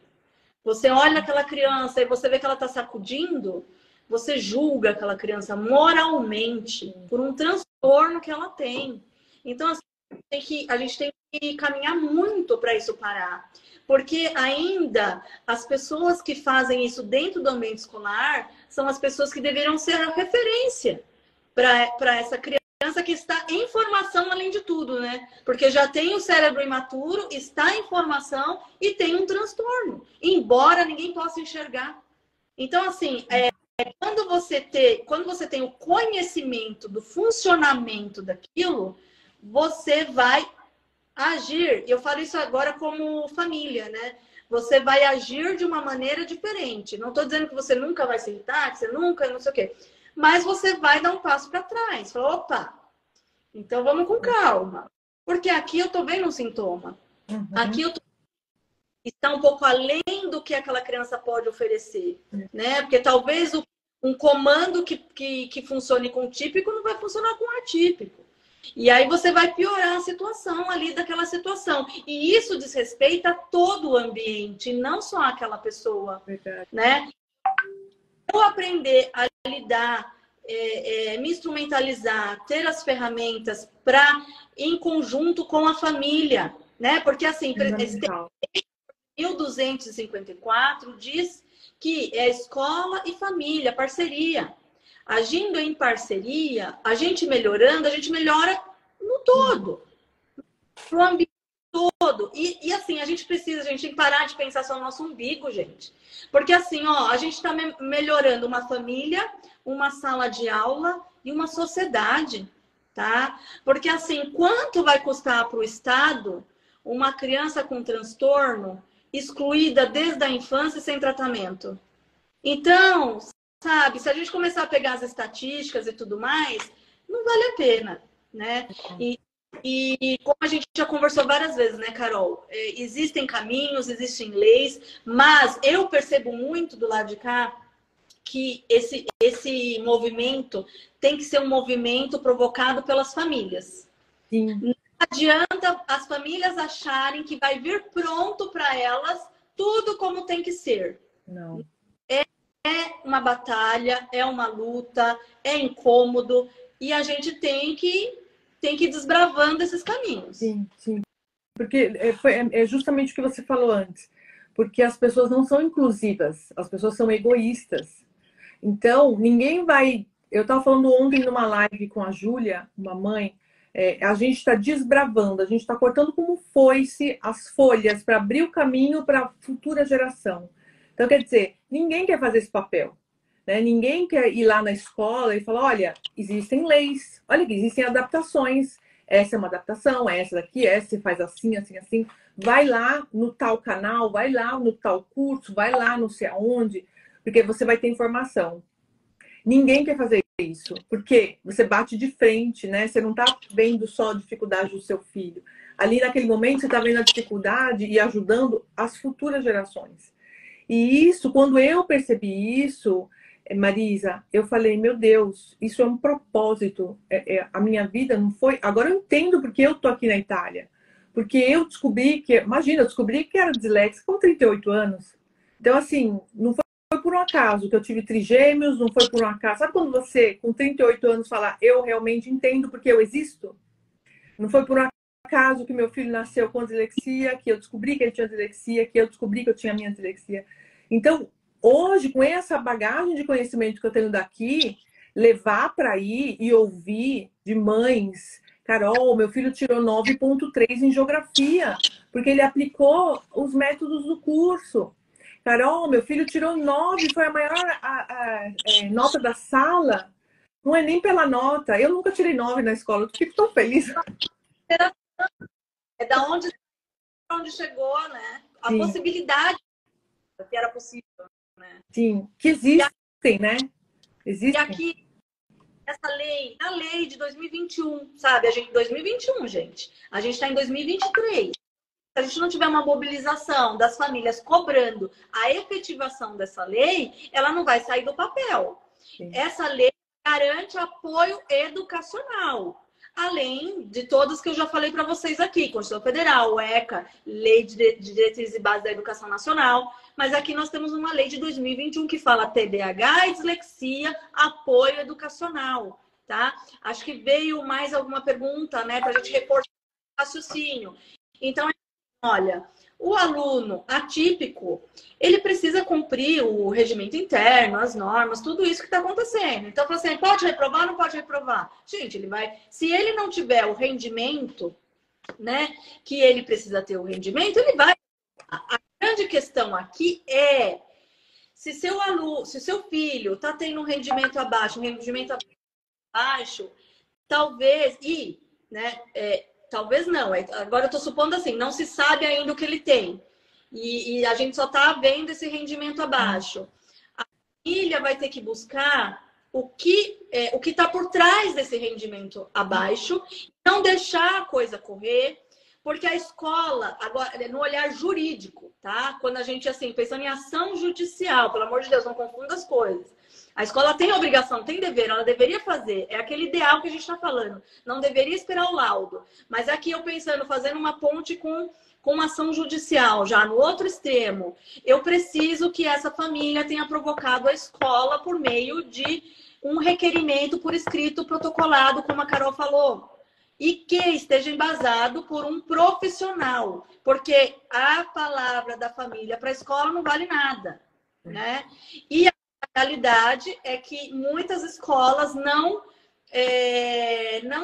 Você olha aquela criança e você vê que ela está sacudindo, você julga aquela criança moralmente por um transtorno que ela tem. Então, assim, a gente tem que caminhar muito para isso parar. Porque ainda as pessoas que fazem isso dentro do ambiente escolar são as pessoas que deveriam ser a referência para essa criança que está em formação além de tudo, né? Porque já tem o cérebro imaturo, está em formação e tem um transtorno, embora ninguém possa enxergar. Então, assim, quando você tem o conhecimento do funcionamento daquilo, você vai agir. Eu falo isso agora como família, né? Você vai agir de uma maneira diferente. Não estou dizendo que você nunca vai se irritar, que você nunca, não sei o quê. Mas você vai dar um passo para trás. Fala, opa, então vamos com calma. Porque aqui eu estou vendo um sintoma. Aqui eu está um pouco além do que aquela criança pode oferecer, né? Porque talvez um comando que funcione com o típico não vai funcionar com o atípico. E aí você vai piorar a situação ali daquela situação. E isso desrespeita todo o ambiente, não só aquela pessoa. Verdade. Né? Eu aprender a lidar, me instrumentalizar, ter as ferramentas para em conjunto com a família, né? Porque assim, 1254 diz que é escola e família, parceria. Agindo em parceria, a gente melhorando, a gente melhora no todo. No ambiente todo. E assim, a gente tem que parar de pensar só no nosso umbigo, gente. Porque assim, ó, a gente está melhorando uma família, uma sala de aula e uma sociedade, tá? Porque assim, quanto vai custar para o Estado uma criança com transtorno excluída desde a infância sem tratamento? Então, sabe, se a gente começar a pegar as estatísticas e tudo mais, não vale a pena, né? E como a gente já conversou várias vezes, né, Carol? Existem caminhos, existem leis, mas eu percebo muito do lado de cá que esse movimento tem que ser um movimento provocado pelas famílias. Sim. Não adianta as famílias acharem que vai vir pronto para elas tudo como tem que ser. Não. É uma batalha, é uma luta, é incômodo e a gente tem que ir desbravando esses caminhos. Sim, sim. Porque é justamente o que você falou antes. Porque as pessoas não são inclusivas, as pessoas são egoístas. Então, ninguém vai... Eu estava falando ontem numa live com a Júlia, uma mãe, a gente está desbravando, a gente está cortando como foice as folhas para abrir o caminho para a futura geração. Então, quer dizer, ninguém quer fazer esse papel. Né? Ninguém quer ir lá na escola e falar, olha, existem leis, olha que existem adaptações. Essa é uma adaptação, essa daqui, essa faz assim, assim, assim. Vai lá no tal canal, vai lá no tal curso, vai lá não sei aonde, porque você vai ter informação. Ninguém quer fazer isso, porque você bate de frente, né? Você não está vendo só a dificuldade do seu filho. Ali naquele momento você está vendo a dificuldade e ajudando as futuras gerações. E isso, quando eu percebi isso, Marisa, eu falei, meu Deus, isso é um propósito. A minha vida não foi... Agora eu entendo porque eu tô aqui na Itália. Porque eu descobri que... Imagina, eu descobri que era disléxica com 38 anos. Então, assim, não foi por um acaso que eu tive trigêmeos, não foi por um acaso. Sabe quando você, com 38 anos, fala, eu realmente entendo porque eu existo? Não foi por um acaso que meu filho nasceu com dislexia, que eu descobri que ele tinha dislexia, que eu descobri que eu tinha a minha dislexia. Então, hoje, com essa bagagem de conhecimento que eu tenho daqui, levar para aí e ouvir de mães, Carol, meu filho tirou 9,3 em geografia, porque ele aplicou os métodos do curso. Carol, meu filho tirou 9, foi a maior nota da sala. Não é nem pela nota. Eu nunca tirei 9 na escola, eu fico tão feliz. É da onde chegou, né? A Sim. Possibilidade que era possível, né? Sim, que existem, né? Existem. E aqui, a lei de 2021, sabe? 2021, gente. A gente está em 2023. a gente não tiver uma mobilização das famílias cobrando a efetivação dessa lei, ela não vai sair do papel. Sim. Essa lei garante apoio educacional. Além de todas que eu já falei para vocês aqui, Constituição Federal, ECA, Lei de Diretrizes e Bases da Educação Nacional, mas aqui nós temos uma lei de 2021 que fala TDAH e dislexia, apoio educacional, tá? Acho que veio mais alguma pergunta, né, para a gente reforçar o raciocínio. Então, olha, o aluno atípico, ele precisa cumprir o regimento interno, as normas, tudo isso que está acontecendo. Então, assim, pode reprovar ou não pode reprovar? Gente, ele vai... Se ele não tiver o rendimento, né, que ele precisa ter o rendimento, ele vai... A grande questão aqui é se seu aluno, se seu filho está tendo um rendimento abaixo, talvez, né, talvez não, agora eu estou supondo assim, não se sabe ainda o que ele tem. E a gente só está vendo esse rendimento abaixo. A família vai ter que buscar o que está por trás desse rendimento abaixo, não deixar a coisa correr, porque a escola, agora, no olhar jurídico, tá? Quando a gente, assim, pensando em ação judicial, pelo amor de Deus, não confunda as coisas. A escola tem obrigação, tem dever, ela deveria fazer. É aquele ideal que a gente está falando. Não deveria esperar o laudo. Mas aqui eu pensando, fazendo uma ponte com uma ação judicial, já no outro extremo. Eu preciso que essa família tenha provocado a escola por meio de um requerimento por escrito protocolado, como a Carol falou. E que esteja embasado por um profissional. Porque a palavra da família para a escola não vale nada, né? E a realidade é que muitas escolas não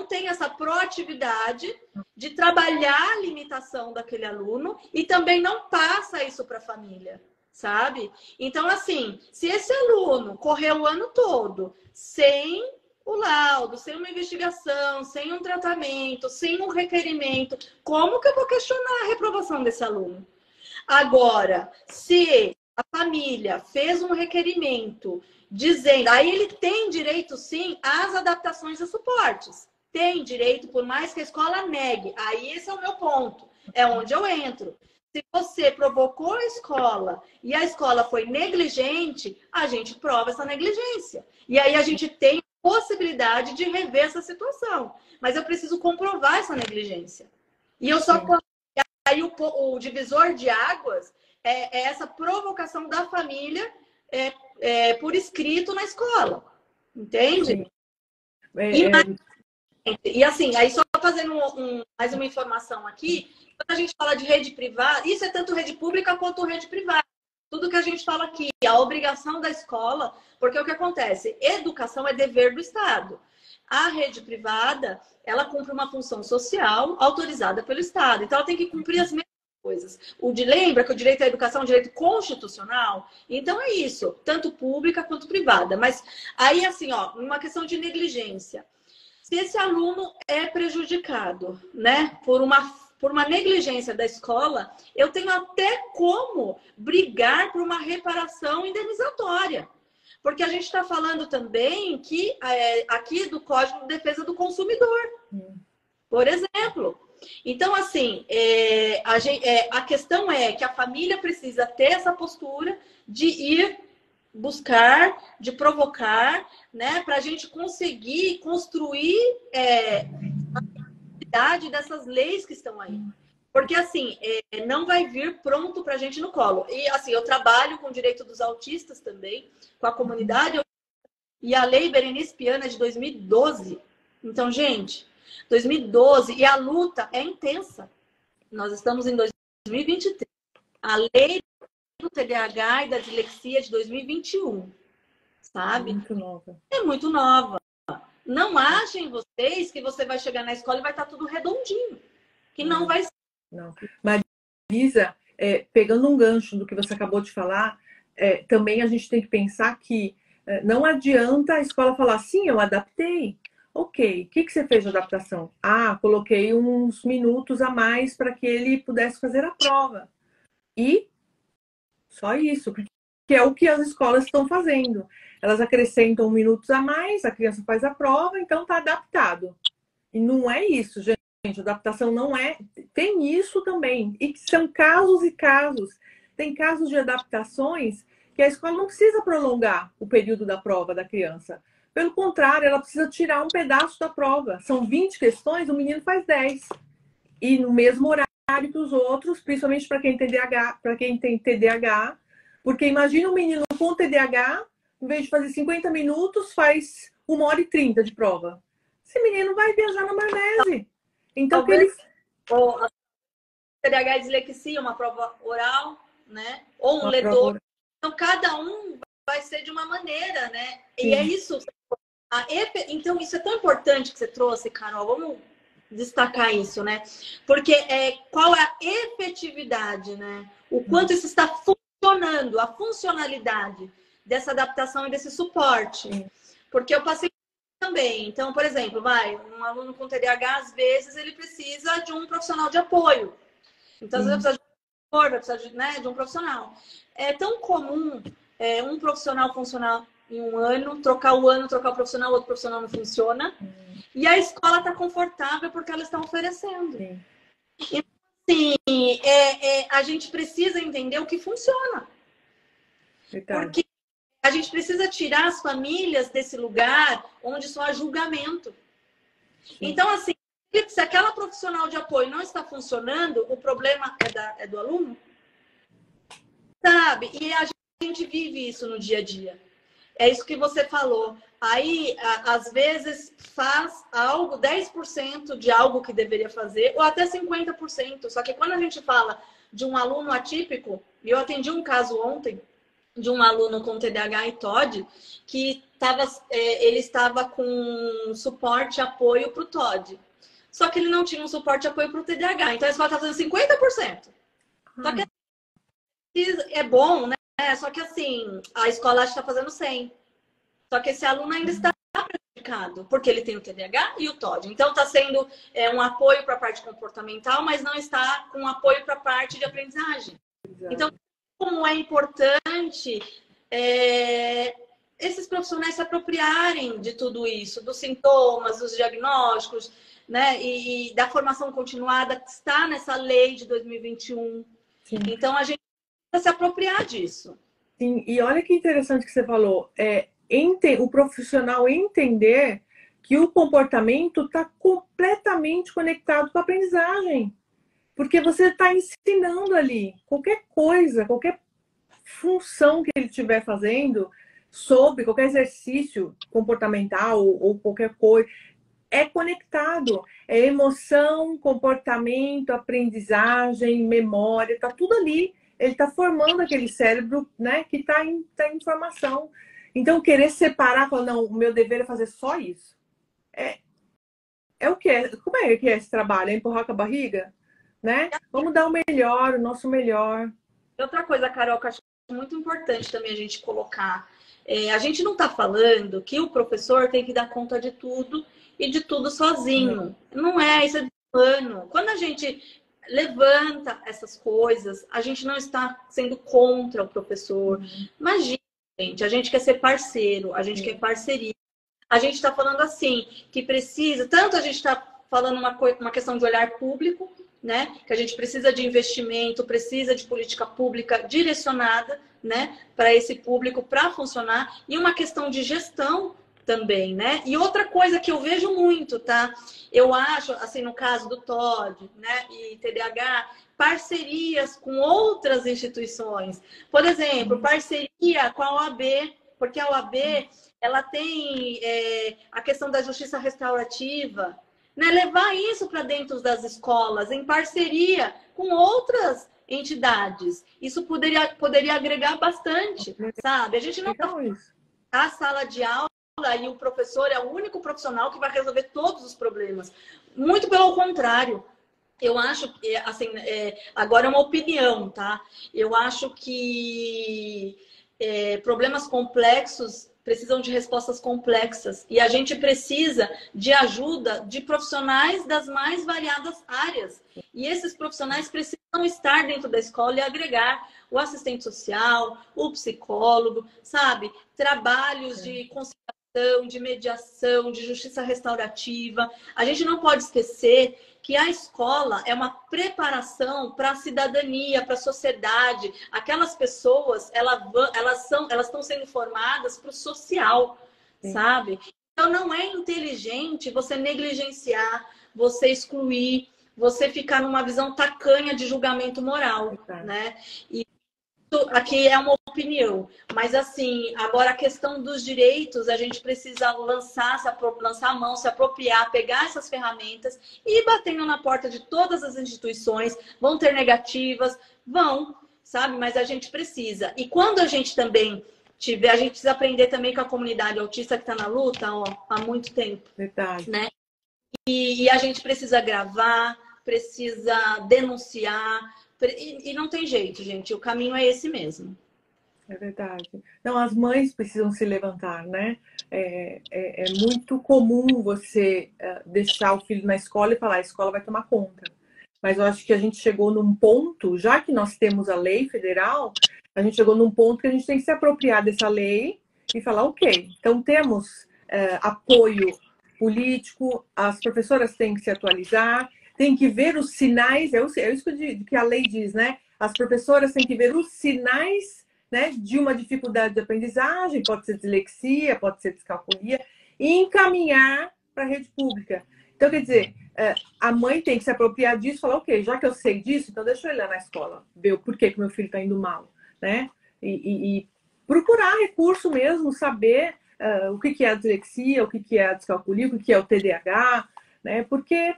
têm essa proatividade de trabalhar a limitação daquele aluno e também não passa isso para a família, sabe? Então, assim, se esse aluno correu o ano todo sem o laudo, sem uma investigação, sem um tratamento, sem um requerimento, como que eu vou questionar a reprovação desse aluno? Agora, se a família fez um requerimento dizendo, aí ele tem direito sim às adaptações e suportes. Tem direito, por mais que a escola negue. Aí esse é o meu ponto, é onde eu entro. Se você provocou a escola e a escola foi negligente, a gente prova essa negligência. E aí a gente tem possibilidade de rever essa situação. Mas eu preciso comprovar essa negligência. E eu só... Aí o divisor de águas é essa provocação da família por escrito na escola. Entende? E assim, aí só fazendo mais uma informação aqui, quando a gente fala de rede privada, isso é tanto rede pública quanto rede privada. Tudo que a gente fala aqui, a obrigação da escola, porque o que acontece? Educação é dever do Estado. A rede privada, ela cumpre uma função social autorizada pelo Estado. Então, ela tem que cumprir as mesmas coisas. Lembra que o direito à educação é um direito constitucional? Então, é isso, tanto pública quanto privada. Mas aí, assim, ó, uma questão de negligência. Se esse aluno é prejudicado, né, por uma negligência da escola, eu tenho até como brigar por uma reparação indenizatória. Porque a gente está falando também que aqui do Código de Defesa do Consumidor, por exemplo. Então, assim, a questão é que a família precisa ter essa postura de ir buscar, de provocar, né, para a gente conseguir construir a realidade dessas leis que estão aí. Porque, assim, não vai vir pronto para a gente no colo. E, assim, eu trabalho com o direito dos autistas também, com a comunidade. E a Lei Berenice Piana é de 2012. Então, gente, 2012. E a luta é intensa. Nós estamos em 2023. A Lei do TDAH e da dislexia é de 2021. Sabe? Muito nova. É muito nova. Não achem vocês que você vai chegar na escola e vai estar tudo redondinho. Que não vai ser. Não. Marisa, pegando um gancho do que você acabou de falar, também a gente tem que pensar que não adianta a escola falar, sim, eu adaptei. Ok, o que você fez de adaptação? Ah, coloquei uns minutos a mais para que ele pudesse fazer a prova. E só isso, porque é o que as escolas estão fazendo. Elas acrescentam minutos a mais, a criança faz a prova, então está adaptado. E não é isso, gente. Adaptação não é... tem isso também. E que são casos e casos. Tem casos de adaptações que a escola não precisa prolongar o período da prova da criança. Pelo contrário, ela precisa tirar um pedaço da prova. São 20 questões, o menino faz 10. E no mesmo horário que os outros, principalmente para quem tem TDAH, porque imagina um menino com TDAH, em vez de fazer 50 minutos, faz 1h30 de prova. Esse menino vai viajar na maionese. Então, talvez ou TDAH e dislexia, uma prova oral, né? Ou um ledor. Então, cada um vai ser de uma maneira, né? Sim. E é isso. Então, isso é tão importante que você trouxe, Carol. Vamos destacar isso, né? Porque qual é a efetividade, né? O quanto isso está funcionando, a funcionalidade dessa adaptação e desse suporte. Porque eu passei também. Então, por exemplo, um aluno com TDAH, às vezes, ele precisa de um profissional de apoio. Então, às vezes, vai precisar de um tutor, vai precisar de um profissional. É tão comum um profissional funcionar em um ano, trocar o profissional, outro profissional não funciona. E a escola está confortável porque ela está oferecendo. Então, assim, a gente precisa entender o que funciona. Porque a gente precisa tirar as famílias desse lugar onde só há julgamento. Sim. Então, assim, se aquela profissional de apoio não está funcionando, o problema é do aluno? Sabe? E a gente vive isso no dia a dia. É isso que você falou. Aí, às vezes, faz algo, 10% de algo que deveria fazer, ou até 50%. Só que quando a gente fala de um aluno atípico, e eu atendi um caso ontem, de um aluno com TDAH e TOD, que ele estava com suporte e apoio para o TOD. Só que ele não tinha um suporte e apoio para o TDAH. Então, a escola está fazendo 50%. Só que é bom, né? Só que, assim, a escola está fazendo 100%. Só que esse aluno ainda está prejudicado, porque ele tem o TDAH e o TOD. Então, está sendo um apoio para a parte comportamental, mas não está com apoio para a parte de aprendizagem. Exato. Então, como é importante esses profissionais se apropriarem de tudo isso, dos sintomas, dos diagnósticos, né? E da formação continuada que está nessa lei de 2021. Sim. Então, a gente precisa se apropriar disso. Sim, e olha que interessante que você falou. O profissional entender que o comportamento está completamente conectado com a aprendizagem. Porque você está ensinando ali qualquer coisa, qualquer função que ele estiver fazendo, sobre qualquer exercício comportamental ou qualquer coisa, é conectado. É emoção, comportamento, aprendizagem, memória, está tudo ali. Ele está formando aquele cérebro, né, que está em formação. Então, querer separar, falar, não, o meu dever é fazer só isso. É o que é? Como é que é esse trabalho? É empurrar com a barriga? Né? Vamos dar o melhor, o nosso melhor. Outra coisa, Carol, que eu acho muito importante também a gente colocar. A gente não está falando que o professor tem que dar conta de tudo e de tudo sozinho. Não é, isso é desumano. Quando a gente levanta essas coisas, a gente não está sendo contra o professor. Imagina, gente, a gente quer ser parceiro, a gente quer parceria. A gente está falando assim, que precisa, tanto a gente está falando uma questão de olhar público, né? Que a gente precisa de investimento, precisa de política pública direcionada, né? Para esse público, para funcionar. E uma questão de gestão também, né? E outra coisa que eu vejo muito, tá? Eu acho, assim, no caso do TOD, né? E TDAH, parcerias com outras instituições. Por exemplo, parceria com a OAB, porque a OAB, ela tem a questão da justiça restaurativa, né? Levar isso para dentro das escolas, em parceria com outras entidades. Isso poderia agregar bastante, sabe? A gente não está a sala de aula e o professor é o único profissional que vai resolver todos os problemas. Muito pelo contrário. Eu acho que, assim, agora é uma opinião, tá? Eu acho que problemas complexos precisam de respostas complexas. E a gente precisa de ajuda de profissionais das mais variadas áreas. E esses profissionais precisam estar dentro da escola e agregar o assistente social, o psicólogo, sabe? Trabalhos de conciliação de mediação, de justiça restaurativa. A gente não pode esquecer que a escola é uma preparação para a cidadania, para a sociedade. Aquelas pessoas, elas estão sendo formadas para o social, sabe? Então, não é inteligente você negligenciar, você excluir, você ficar numa visão tacanha de julgamento moral, né? E aqui é uma opinião, mas assim, agora a questão dos direitos, a gente precisa lançar a mão, se apropriar, pegar essas ferramentas e ir batendo na porta de todas as instituições. Vão ter negativas, sabe? Mas a gente precisa. E quando a gente também a gente precisa aprender também com a comunidade autista que está na luta, há muito tempo. Verdade. Né? E a gente precisa gravar, precisa denunciar. E não tem jeito, gente. O caminho é esse mesmo. É verdade. Não, as mães precisam se levantar, né? É muito comum você deixar o filho na escola e falar, a escola vai tomar conta. Mas eu acho que a gente chegou num ponto, já que nós temos a lei federal, a gente chegou num ponto que a gente tem que se apropriar dessa lei e falar, ok, então temos apoio político, as professoras têm que se atualizar, tem que ver os sinais, é isso que a lei diz, né? As professoras têm que ver os sinais, né, de uma dificuldade de aprendizagem, pode ser dislexia, pode ser descalculia, e encaminhar para a rede pública. Então, quer dizer, a mãe tem que se apropriar disso e falar, ok, já que eu sei disso, então deixa eu ir lá na escola, ver o porquê que meu filho está indo mal, né? E procurar recurso mesmo, saber o que é a dislexia, o que é a descalculia, o que é o TDAH, né? Porque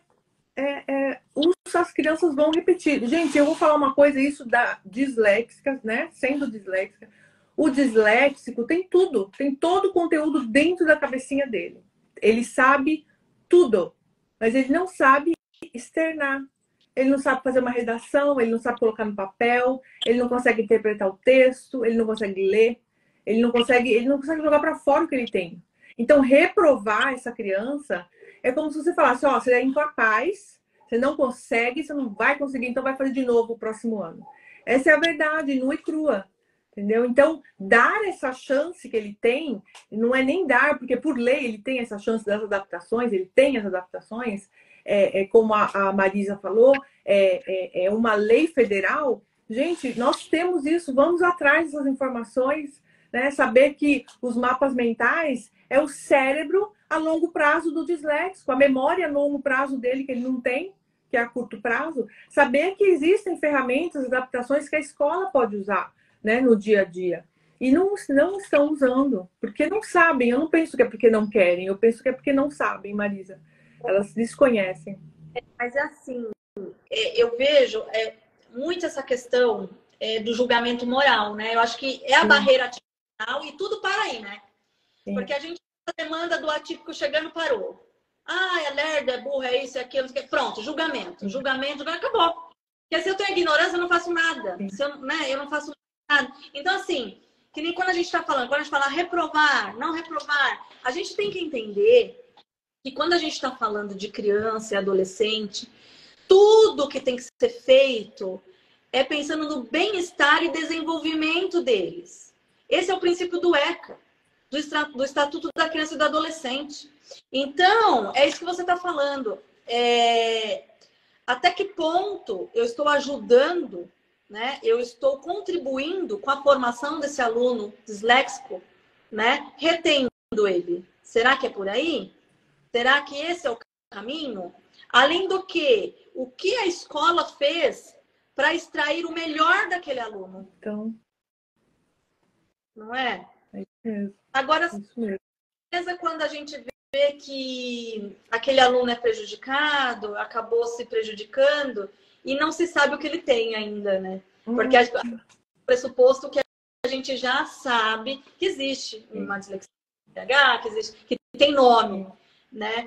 as crianças vão repetir. Gente, eu vou falar uma coisa, isso da disléxica, né? Sendo disléxica, o disléxico tem tudo, tem todo o conteúdo dentro da cabecinha dele. Ele sabe tudo, mas ele não sabe externar. Ele não sabe fazer uma redação, ele não sabe colocar no papel, ele não consegue interpretar o texto, ele não consegue ler, ele não consegue jogar para fora o que ele tem. Então, reprovar essa criança é como se você falasse, ó, você é incapaz, você não consegue, você não vai conseguir, então vai fazer de novo o próximo ano. Essa é a verdade, nua e crua. Entendeu? Então, dar essa chance que ele tem, não é nem dar, porque por lei ele tem essa chance das adaptações, ele tem as adaptações, como a Marisa falou, é uma lei federal. Gente, nós temos isso, vamos atrás dessas informações, né? Saber que os mapas mentais é o cérebro a longo prazo do disléxico, a memória a longo prazo dele que ele não tem, que é a curto prazo. Saber que existem ferramentas, adaptações que a escola pode usar, né, no dia a dia. E não estão usando, porque não sabem. Eu não penso que é porque não querem, eu penso que é porque não sabem, Marisa. Elas desconhecem. Mas é assim, eu vejo muito essa questão do julgamento moral, né? Eu acho que é a barreira atípica e tudo para aí, né? Sim. Porque a gente tem a demanda do atípico chegando, parou. Ah, é lerda, é burra, é isso, é aquilo. Pronto, julgamento. Julgamento, acabou. Porque se eu tenho ignorância, eu não faço nada. Se eu não faço nada. Então, assim, que nem quando a gente está falando, quando a gente fala reprovar, não reprovar, a gente tem que entender que quando a gente está falando de criança e adolescente, tudo que tem que ser feito é pensando no bem-estar e desenvolvimento deles. Esse é o princípio do ECA, do Estatuto da Criança e do Adolescente. Então, é isso que você está falando. Até que ponto eu estou ajudando, né? Eu estou contribuindo com a formação desse aluno disléxico, né? Retendo ele. Será que é por aí? Será que esse é o caminho? Além do que, o que a escola fez para extrair o melhor daquele aluno? Então, não é? É isso mesmo. Agora, mesmo. Quando a gente vê que aquele aluno é prejudicado, acabou se prejudicando e não se sabe o que ele tem ainda, né? Porque o pressuposto que a gente já sabe que existe uma dislexia, que tem nome, né?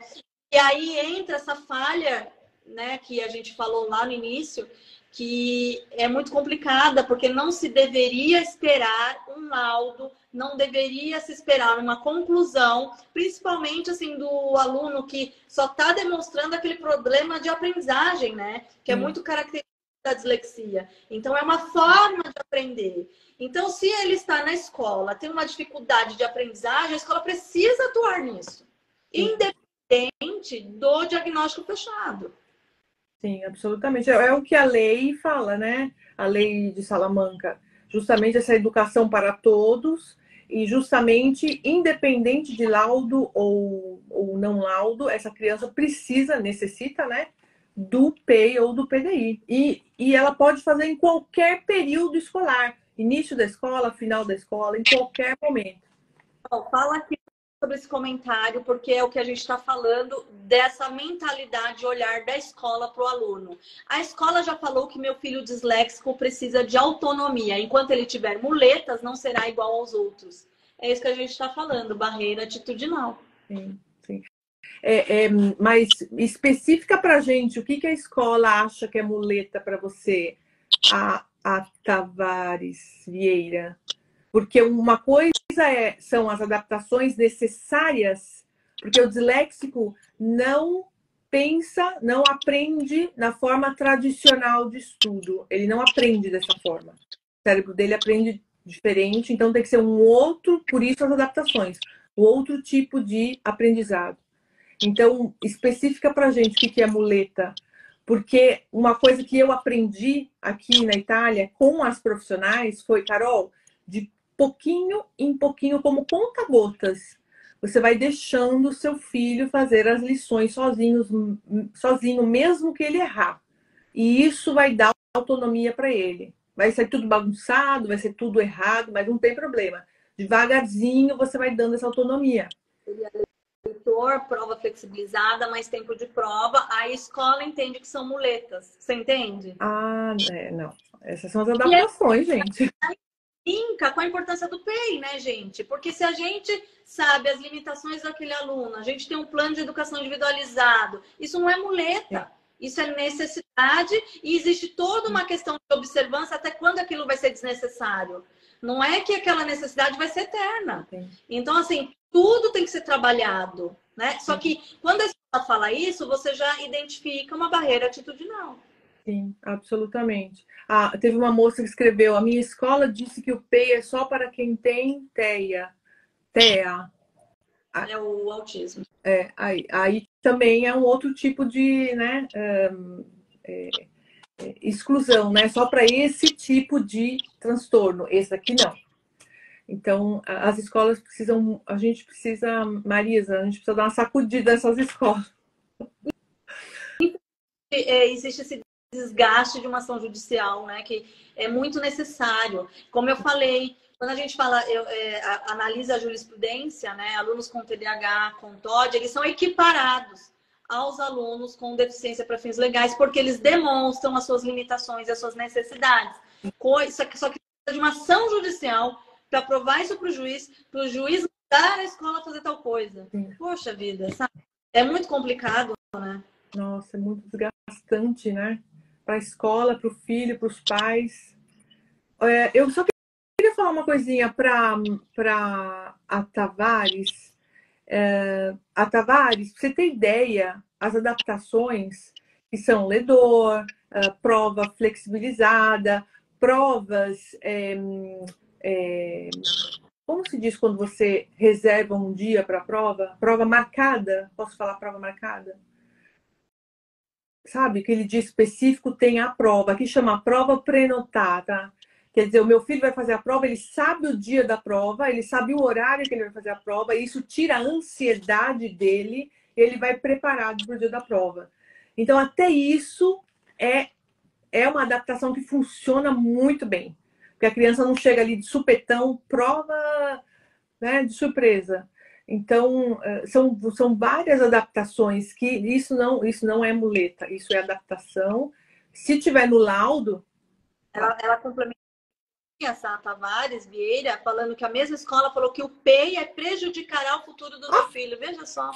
E aí entra essa falha, né, que a gente falou lá no início, que é muito complicada, porque não se deveria esperar um laudo, não deveria se esperar uma conclusão, principalmente assim do aluno que só está demonstrando aquele problema de aprendizagem, né? Que é muito característico da dislexia. Então, é uma forma de aprender. Então, se ele está na escola, tem uma dificuldade de aprendizagem, a escola precisa atuar nisso. Independente do diagnóstico fechado. Sim, absolutamente. É o que a lei fala, né? A lei de Salamanca. Justamente essa educação para todos e justamente independente de laudo ou não laudo, essa criança necessita, né? Do PEI ou do PDI. E ela pode fazer em qualquer período escolar. Início da escola, final da escola, em qualquer momento. Fala aqui sobre esse comentário, porque é o que a gente está falando dessa mentalidade, olhar da escola para o aluno. A escola já falou que meu filho disléxico precisa de autonomia. Enquanto ele tiver muletas, não será igual aos outros. É isso que a gente está falando, barreira atitudinal. Sim, sim. Mas especifica para gente o que a escola acha que é muleta para você, a Tavares Vieira. Porque uma coisa são as adaptações necessárias, porque o disléxico não pensa, não aprende na forma tradicional de estudo. Ele não aprende dessa forma. O cérebro dele aprende diferente, então tem que ser um outro, por isso as adaptações, o outro tipo de aprendizado. Então, especifica pra gente o que é muleta. Porque uma coisa que eu aprendi aqui na Itália com as profissionais foi, Carol, de pouquinho em pouquinho, como conta-gotas, você vai deixando o seu filho fazer as lições sozinho, mesmo que ele errar. E isso vai dar autonomia para ele. Vai ser tudo bagunçado, vai ser tudo errado, mas não tem problema. Devagarzinho você vai dando essa autonomia. Prova flexibilizada, mais tempo de prova, a escola entende que são muletas. Você entende? Não. Essas são as adaptações, gente. Brinca com a importância do PEI, né, gente? Porque se a gente sabe as limitações daquele aluno, a gente tem um plano de educação individualizado, isso não é muleta. Isso é necessidade e existe toda uma questão de observância até quando aquilo vai ser desnecessário. Não é que aquela necessidade vai ser eterna. Então, assim, tudo tem que ser trabalhado, né? Só que quando a escola fala isso, você já identifica uma barreira atitudinal. Sim, absolutamente. Teve uma moça que escreveu: a minha escola disse que o PEI é só para quem tem TEA. É o autismo. Aí também é um outro tipo de, né, exclusão, né? Só para esse tipo de transtorno. Esse aqui não. Então, as escolas precisam, Marisa, a gente precisa dar uma sacudida nessas escolas. Existe esse desgaste de uma ação judicial, né? Que é muito necessário. Como eu falei, quando a gente fala, analisa a jurisprudência, né? Alunos com TDAH, com TOD, eles são equiparados aos alunos com deficiência para fins legais, porque eles demonstram as suas limitações e as suas necessidades. Só que precisa de uma ação judicial para provar isso para o juiz mandar a escola fazer tal coisa. Poxa vida, sabe? É muito complicado, né? Nossa, é muito desgastante, né? Para a escola, para o filho, para os pais. Eu só queria falar uma coisinha para a Tavares. A Tavares, pra você ter ideia, as adaptações que são ledor, prova flexibilizada, provas. Como se diz quando você reserva um dia para a prova? Prova marcada. Posso falar prova marcada? Sabe, aquele dia específico tem a prova. Aqui chama prova prenotada. Quer dizer, o meu filho vai fazer a prova, ele sabe o dia da prova, ele sabe o horário que ele vai fazer a prova, e isso tira a ansiedade dele, e ele vai preparado para o dia da prova. Então, até isso é uma adaptação que funciona muito bem. Porque a criança não chega ali de supetão, prova, né, de surpresa. Então, são várias adaptações que isso não é muleta, isso é adaptação. Se tiver no laudo... Ela complementa essa Tavares Vieira falando que a mesma escola falou que o PEI prejudicará o futuro do meu filho. Veja só.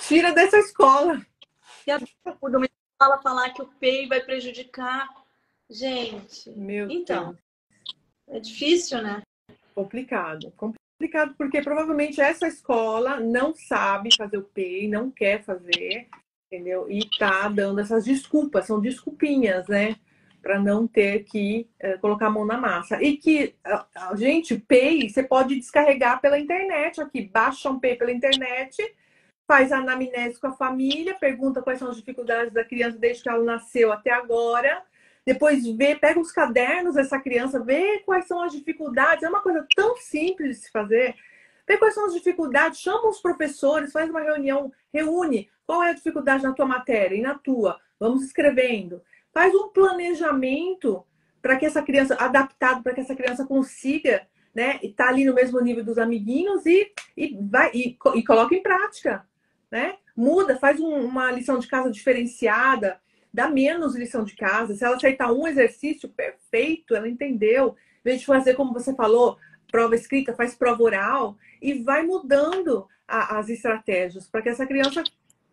Tira dessa escola. E a uma escola falar que o PEI vai prejudicar. Gente, então, Deus. É difícil, né? Complicado porque provavelmente essa escola não sabe fazer o PEI, não quer fazer, entendeu? E tá dando essas desculpas, são desculpinhas, né? Para não ter que colocar a mão na massa. E que, gente, PEI, você pode descarregar pela internet aqui. Baixa um PEI pela internet, faz a anamnese com a família, pergunta quais são as dificuldades da criança desde que ela nasceu até agora. Depois vê, pega os cadernos dessa criança, vê quais são as dificuldades. É uma coisa tão simples de se fazer. Vê quais são as dificuldades, chama os professores, faz uma reunião, reúne. Qual é a dificuldade na tua matéria e na tua? Vamos escrevendo. Faz um planejamento para que essa criança, adaptado para que essa criança consiga, né, estar ali no mesmo nível dos amiguinhos e coloca em prática, né? Muda, faz uma lição de casa diferenciada, dá menos lição de casa. Se ela acertar um exercício, perfeito, ela entendeu. Em vez de fazer, como você falou, prova escrita, faz prova oral e vai mudando as estratégias para que essa criança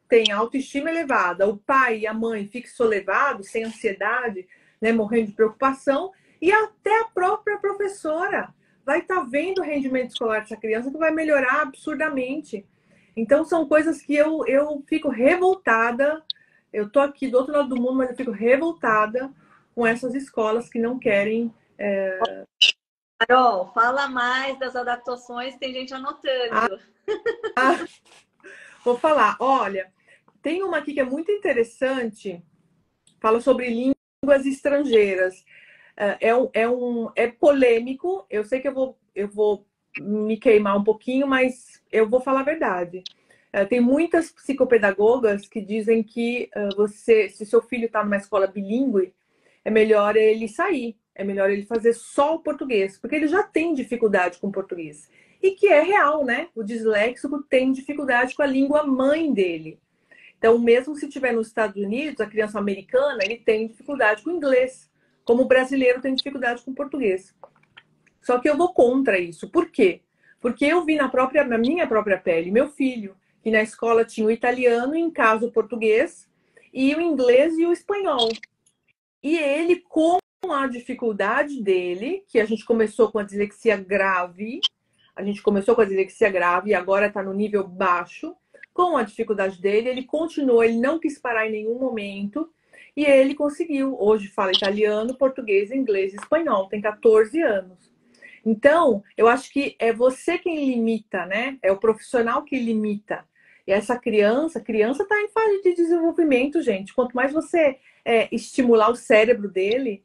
tenha autoestima elevada, o pai e a mãe fiquem solevados, sem ansiedade, né, morrendo de preocupação, e até a própria professora vai estar vendo o rendimento escolar dessa criança que vai melhorar absurdamente. Então, são coisas que eu fico revoltada. Eu tô aqui do outro lado do mundo, mas eu fico revoltada com essas escolas que não querem... Carol, fala mais das adaptações, tem gente anotando. Vou falar, olha, tem uma aqui que é muito interessante, fala sobre línguas estrangeiras. É polêmico, eu sei que eu vou me queimar um pouquinho, mas eu vou falar a verdade. Tem muitas psicopedagogas que dizem que se seu filho está numa escola bilíngue, é melhor ele sair, é melhor ele fazer só o português, porque ele já tem dificuldade com o português. E que é real, né? O disléxico tem dificuldade com a língua mãe dele. Então, mesmo se estiver nos Estados Unidos, a criança americana, ele tem dificuldade com o inglês, como o brasileiro tem dificuldade com o português. Só que eu vou contra isso. Por quê? Porque eu vi na minha própria pele, meu filho, que na escola tinha o italiano, em casa o português, e o inglês e o espanhol. E ele, com a dificuldade dele, que a gente começou com a dislexia grave, e agora está no nível baixo, com a dificuldade dele, ele continuou, ele não quis parar em nenhum momento, e ele conseguiu. Hoje fala italiano, português, inglês e espanhol, tem 14 anos. Então, eu acho que é você quem limita, né? É o profissional que limita. E essa criança está em fase de desenvolvimento, gente. Quanto mais você estimular o cérebro dele,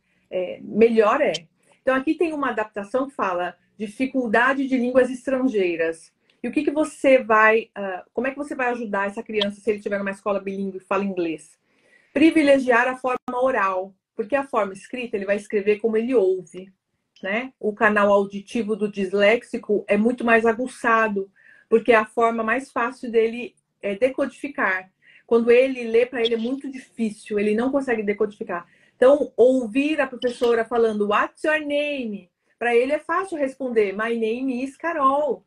melhor é. Então, aqui tem uma adaptação que fala dificuldade de línguas estrangeiras. E o que você vai... como é que você vai ajudar essa criança se ele estiver numa escola bilíngue e fala inglês? Privilegiar a forma oral. Porque a forma escrita, ele vai escrever como ele ouve, né? O canal auditivo do disléxico é muito mais aguçado, porque é a forma mais fácil dele decodificar. Quando ele lê, para ele é muito difícil, ele não consegue decodificar. Então, ouvir a professora falando What's your name? Para ele é fácil responder My name is Carol.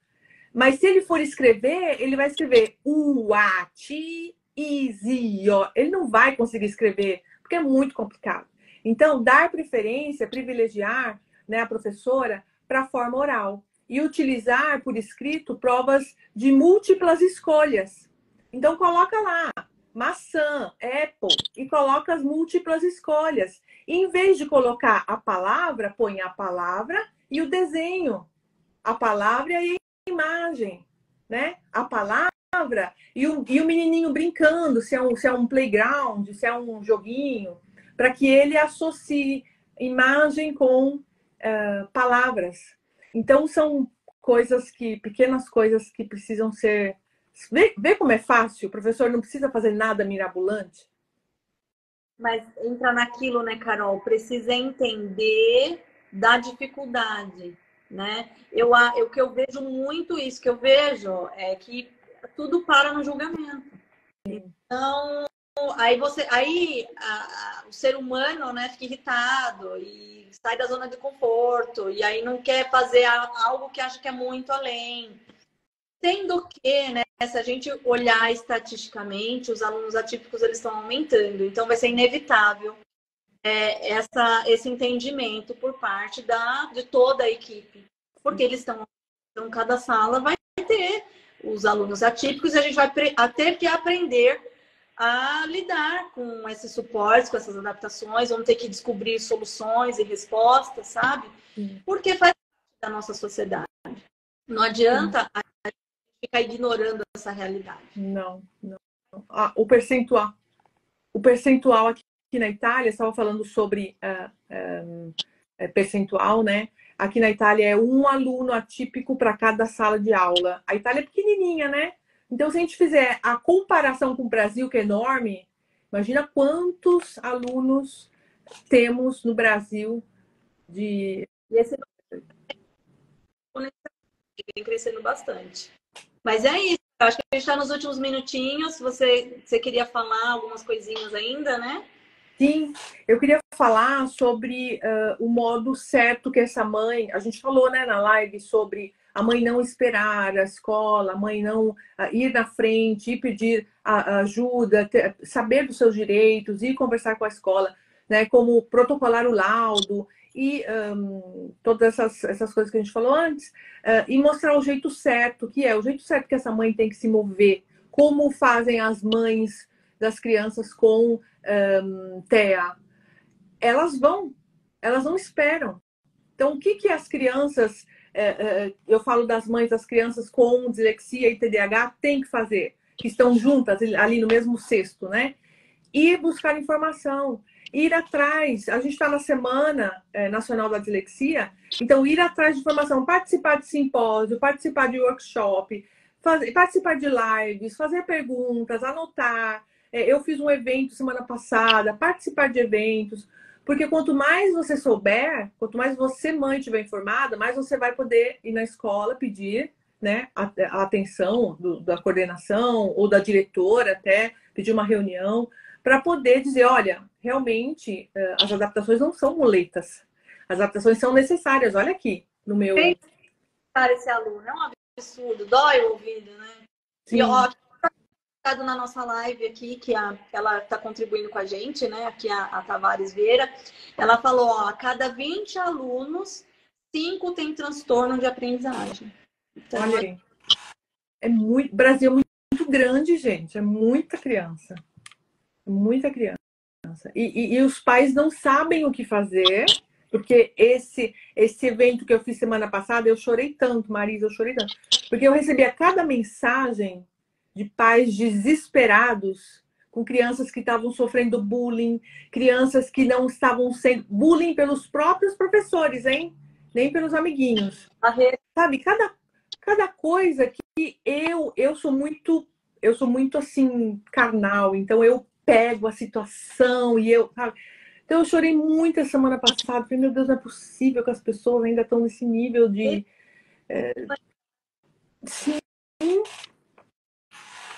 Mas se ele for escrever, ele vai escrever what is your. Ele não vai conseguir escrever, porque é muito complicado. Então, dar preferência, privilegiar, né, a professora para a forma oral. E utilizar por escrito provas de múltiplas escolhas. Então, coloca lá maçã, apple, e coloca as múltiplas escolhas. E, em vez de colocar a palavra, põe a palavra e o desenho. A palavra e a imagem, né? A palavra e o menininho brincando, se é um playground, se é um joguinho, para que ele associe imagem com palavras. Então, são pequenas coisas que precisam ser... Vê como é fácil? O professor não precisa fazer nada mirabolante. Mas entra naquilo, né, Carol? Precisa entender da dificuldade, né? O que eu vejo muito isso, que eu vejo é que tudo para no julgamento. Então, o ser humano, né, fica irritado e sai da zona de conforto e aí não quer fazer algo que acha que é muito além. Sendo que, né, se a gente olhar estatisticamente, os alunos atípicos eles estão aumentando, então vai ser inevitável esse entendimento por parte de toda a equipe, porque eles estão, então cada sala vai ter os alunos atípicos e a gente vai ter que aprender a lidar com esses suportes, com essas adaptações, vamos ter que descobrir soluções e respostas, sabe? Porque faz parte da nossa sociedade. Não adianta a gente ficar ignorando essa realidade. Não. Ah, o percentual aqui na Itália, estava falando sobre percentual, né? Aqui na Itália é um aluno atípico para cada sala de aula. A Itália é pequenininha, né? Então, se a gente fizer a comparação com o Brasil, que é enorme, imagina quantos alunos temos no Brasil de... E esse vem crescendo bastante. Mas é isso. Eu acho que a gente está nos últimos minutinhos. Você queria falar algumas coisinhas ainda, né? Sim, eu queria falar sobre o modo certo que essa mãe... A gente falou, né, na live sobre a mãe não esperar a escola, a mãe não ir na frente, ir pedir ajuda, saber dos seus direitos, ir conversar com a escola, né, como protocolar o laudo e todas essas coisas que a gente falou antes, e mostrar o jeito certo, que é o jeito certo que essa mãe tem que se mover, como fazem as mães das crianças com TEA. Elas não esperam. Então, o que as crianças, eu falo das mães das crianças com dislexia e TDAH, têm que fazer? Que estão juntas ali no mesmo cesto, né? Ir buscar informação, ir atrás. A gente está na Semana Nacional da Dislexia, então ir atrás de informação, participar de simpósio, participar de workshop, participar de lives, fazer perguntas, anotar. Eu fiz um evento semana passada, participar de eventos, porque quanto mais você souber, quanto mais você, mãe, estiver informada, mais você vai poder ir na escola pedir, né, a atenção da coordenação ou da diretora, até pedir uma reunião, para poder dizer, olha, realmente as adaptações não são muletas, as adaptações são necessárias. Olha aqui no meu... Esse aluno é um absurdo, dói o ouvido, né? Sim. E ó, na nossa live aqui, que ela está contribuindo com a gente, né? Aqui a Tavares Vieira, ela falou, ó, a cada 20 alunos, 5 tem transtorno de aprendizagem. Então, olha aí. Brasil é muito grande, gente. É muita criança. Muita criança. E os pais não sabem o que fazer, porque esse evento que eu fiz semana passada, eu chorei tanto, Marisa, eu chorei tanto. Porque eu recebia cada mensagem de pais desesperados com crianças que estavam sofrendo bullying, crianças que não estavam sendo bullying pelos próprios professores, hein? Nem pelos amiguinhos. Sabe, cada coisa que eu sou muito assim carnal, então eu pego a situação e sabe? Então eu chorei muito a semana passada, falei, meu Deus, não é possível que as pessoas ainda estão nesse nível de sim.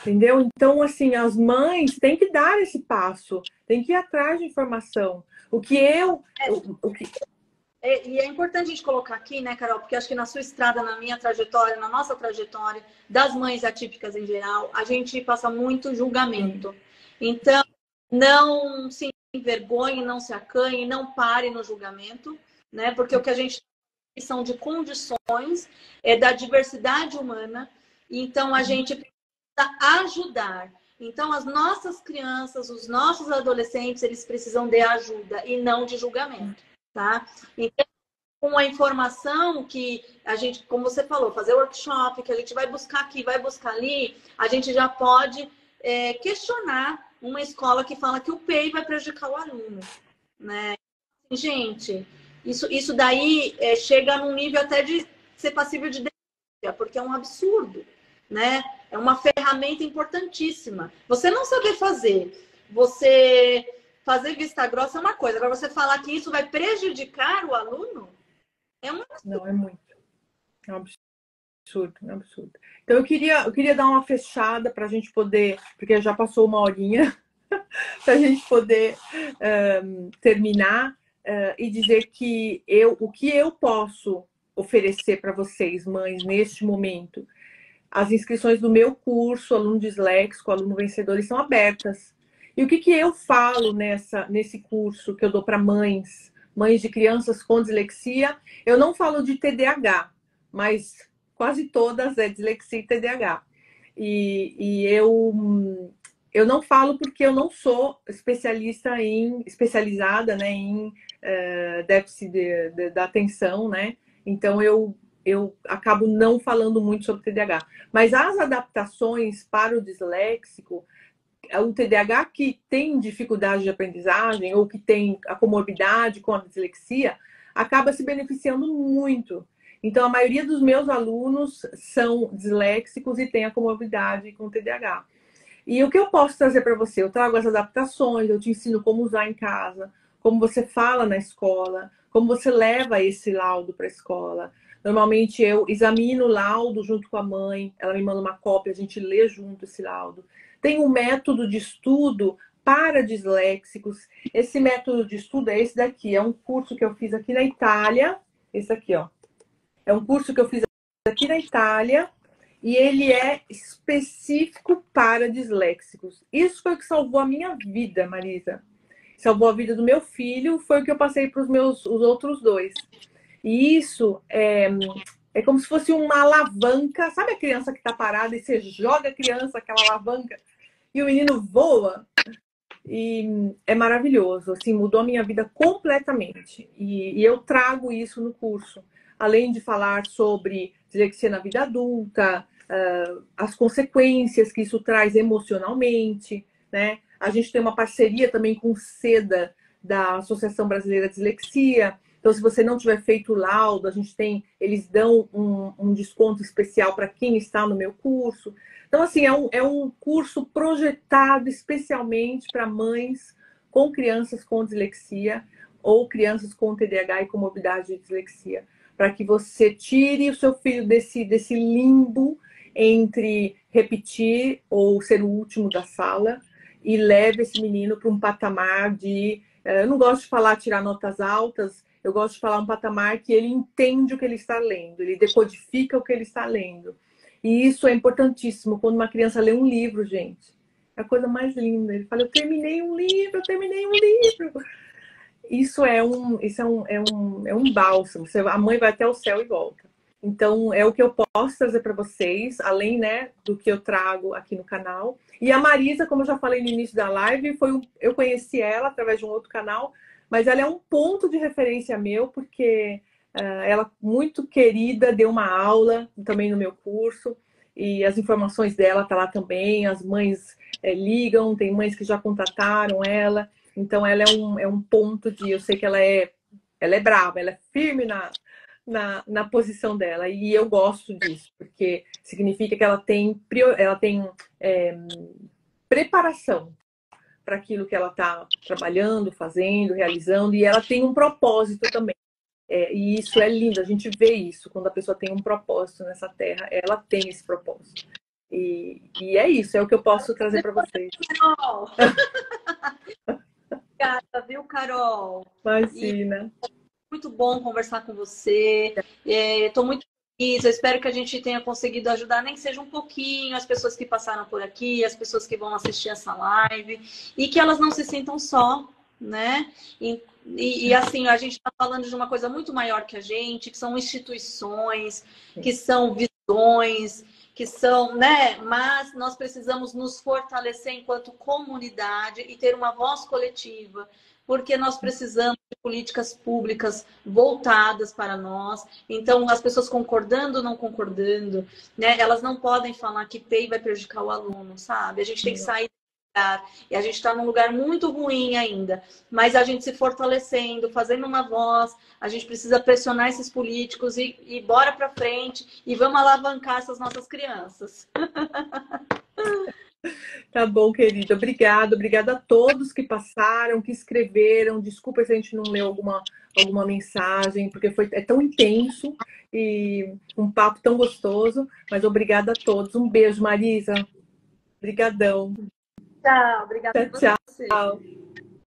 Entendeu? Então, assim, as mães têm que dar esse passo, têm que ir atrás de informação. E é importante a gente colocar aqui, né, Carol, porque acho que na sua estrada, na minha trajetória, na nossa trajetória, das mães atípicas em geral, a gente passa muito julgamento. Então, não se envergonhe, não se acanhe, não pare no julgamento, né? Porque o que a gente tem são de condições, da diversidade humana, então a gente precisa ajudar. Então, as nossas crianças, os nossos adolescentes, eles precisam de ajuda e não de julgamento. Tá? Então, com a informação que a gente, como você falou, fazer workshop, que a gente vai buscar aqui, vai buscar ali, a gente já pode questionar uma escola que fala que o PEI vai prejudicar o aluno, né? Gente, isso daí chega num nível até de ser passível de denúncia, porque é um absurdo, né? É uma ferramenta importantíssima. Você não saber fazer vista grossa é uma coisa. Agora, você falar que isso vai prejudicar o aluno é uma... Não, é muito. É um absurdo, é um absurdo. Então, eu queria dar uma fechada para a gente poder, porque já passou uma horinha, para a gente poder terminar e dizer que o que eu posso oferecer para vocês, mães, neste momento. As inscrições do meu curso, aluno disléxico, aluno vencedor, estão abertas. E o que eu falo nesse curso que eu dou para mães de crianças com dislexia? Eu não falo de TDAH, mas quase todas é dislexia e TDAH. E eu eu não falo porque eu não sou especializada, né, em déficit da atenção, né? Então eu acabo não falando muito sobre TDAH. Mas as adaptações para o disléxico, o TDAH que tem dificuldade de aprendizagem ou que tem a comorbidade com a dislexia, acaba se beneficiando muito. Então, a maioria dos meus alunos são disléxicos e tem a comorbidade com o TDAH. E o que eu posso trazer para você? Eu trago as adaptações, eu te ensino como usar em casa, como você fala na escola, como você leva esse laudo para a escola. Normalmente eu examino o laudo junto com a mãe, ela me manda uma cópia, a gente lê junto esse laudo. Tem um método de estudo para disléxicos. Esse método de estudo é esse daqui, é um curso que eu fiz aqui na Itália. Esse aqui, ó. É um curso que eu fiz aqui na Itália. E ele é específico para disléxicos. Isso foi o que salvou a minha vida, Marisa. Salvou a vida do meu filho, foi o que eu passei para os outros dois. E isso é como se fosse uma alavanca. Sabe a criança que está parada e você joga a criança, aquela alavanca, e o menino voa? E é maravilhoso, assim, mudou a minha vida completamente. E eu trago isso no curso. Além de falar sobre dislexia na vida adulta, as consequências que isso traz emocionalmente, né? A gente tem uma parceria também com o SEDA, da Associação Brasileira de Dislexia. Então, se você não tiver feito o laudo, eles dão um desconto especial para quem está no meu curso. Então, assim, é um curso projetado especialmente para mães com crianças com dislexia ou crianças com TDAH e comorbidade de dislexia, para que você tire o seu filho desse limbo entre repetir ou ser o último da sala e leve esse menino para um patamar de... Eu não gosto de falar tirar notas altas, eu gosto de falar um patamar que ele entende o que ele está lendo, ele decodifica o que ele está lendo. E isso é importantíssimo quando uma criança lê um livro, gente. É a coisa mais linda. Ele fala, eu terminei um livro, eu terminei um livro. Isso é um bálsamo. A mãe vai até o céu e volta. Então, é o que eu posso trazer para vocês, além, né, do que eu trago aqui no canal. E a Marisa, como eu já falei no início da live, eu conheci ela através de um outro canal, mas ela é um ponto de referência meu, porque ela, muito querida, deu uma aula também no meu curso, e as informações dela tá lá também. As mães ligam, tem mães que já contataram ela. Então, ela é um ponto de... Eu sei que ela é brava, ela é firme na posição dela. E eu gosto disso, porque significa que ela tem preparação para aquilo que ela está trabalhando, fazendo, realizando. E ela tem um propósito também. E isso é lindo, a gente vê isso. Quando a pessoa tem um propósito nessa terra, ela tem esse propósito. E é isso, é o que eu posso trazer para vocês. Obrigada, viu, Carol? Imagina. Muito bom conversar com você. Estou muito feliz. Eu espero que a gente tenha conseguido ajudar, nem que seja um pouquinho, as pessoas que passaram por aqui, as pessoas que vão assistir essa live, e que elas não se sintam só, né? E assim, a gente está falando de uma coisa muito maior que a gente, que são instituições, que são visões, que são, né? Mas nós precisamos nos fortalecer enquanto comunidade e ter uma voz coletiva, porque nós precisamos de políticas públicas voltadas para nós. Então, as pessoas concordando ou não concordando, né? Elas não podem falar que PEI vai prejudicar o aluno, sabe? A gente tem que sair do lugar, e a gente está num lugar muito ruim ainda, mas a gente se fortalecendo, fazendo uma voz, a gente precisa pressionar esses políticos e bora para frente e vamos alavancar essas nossas crianças. Tá bom, querida. Obrigada. Obrigada a todos que passaram, que escreveram. Desculpa se a gente não leu alguma mensagem, porque é tão intenso e um papo tão gostoso. Mas obrigada a todos. Um beijo, Marisa. Obrigadão. Tchau. Obrigada a você. Tchau.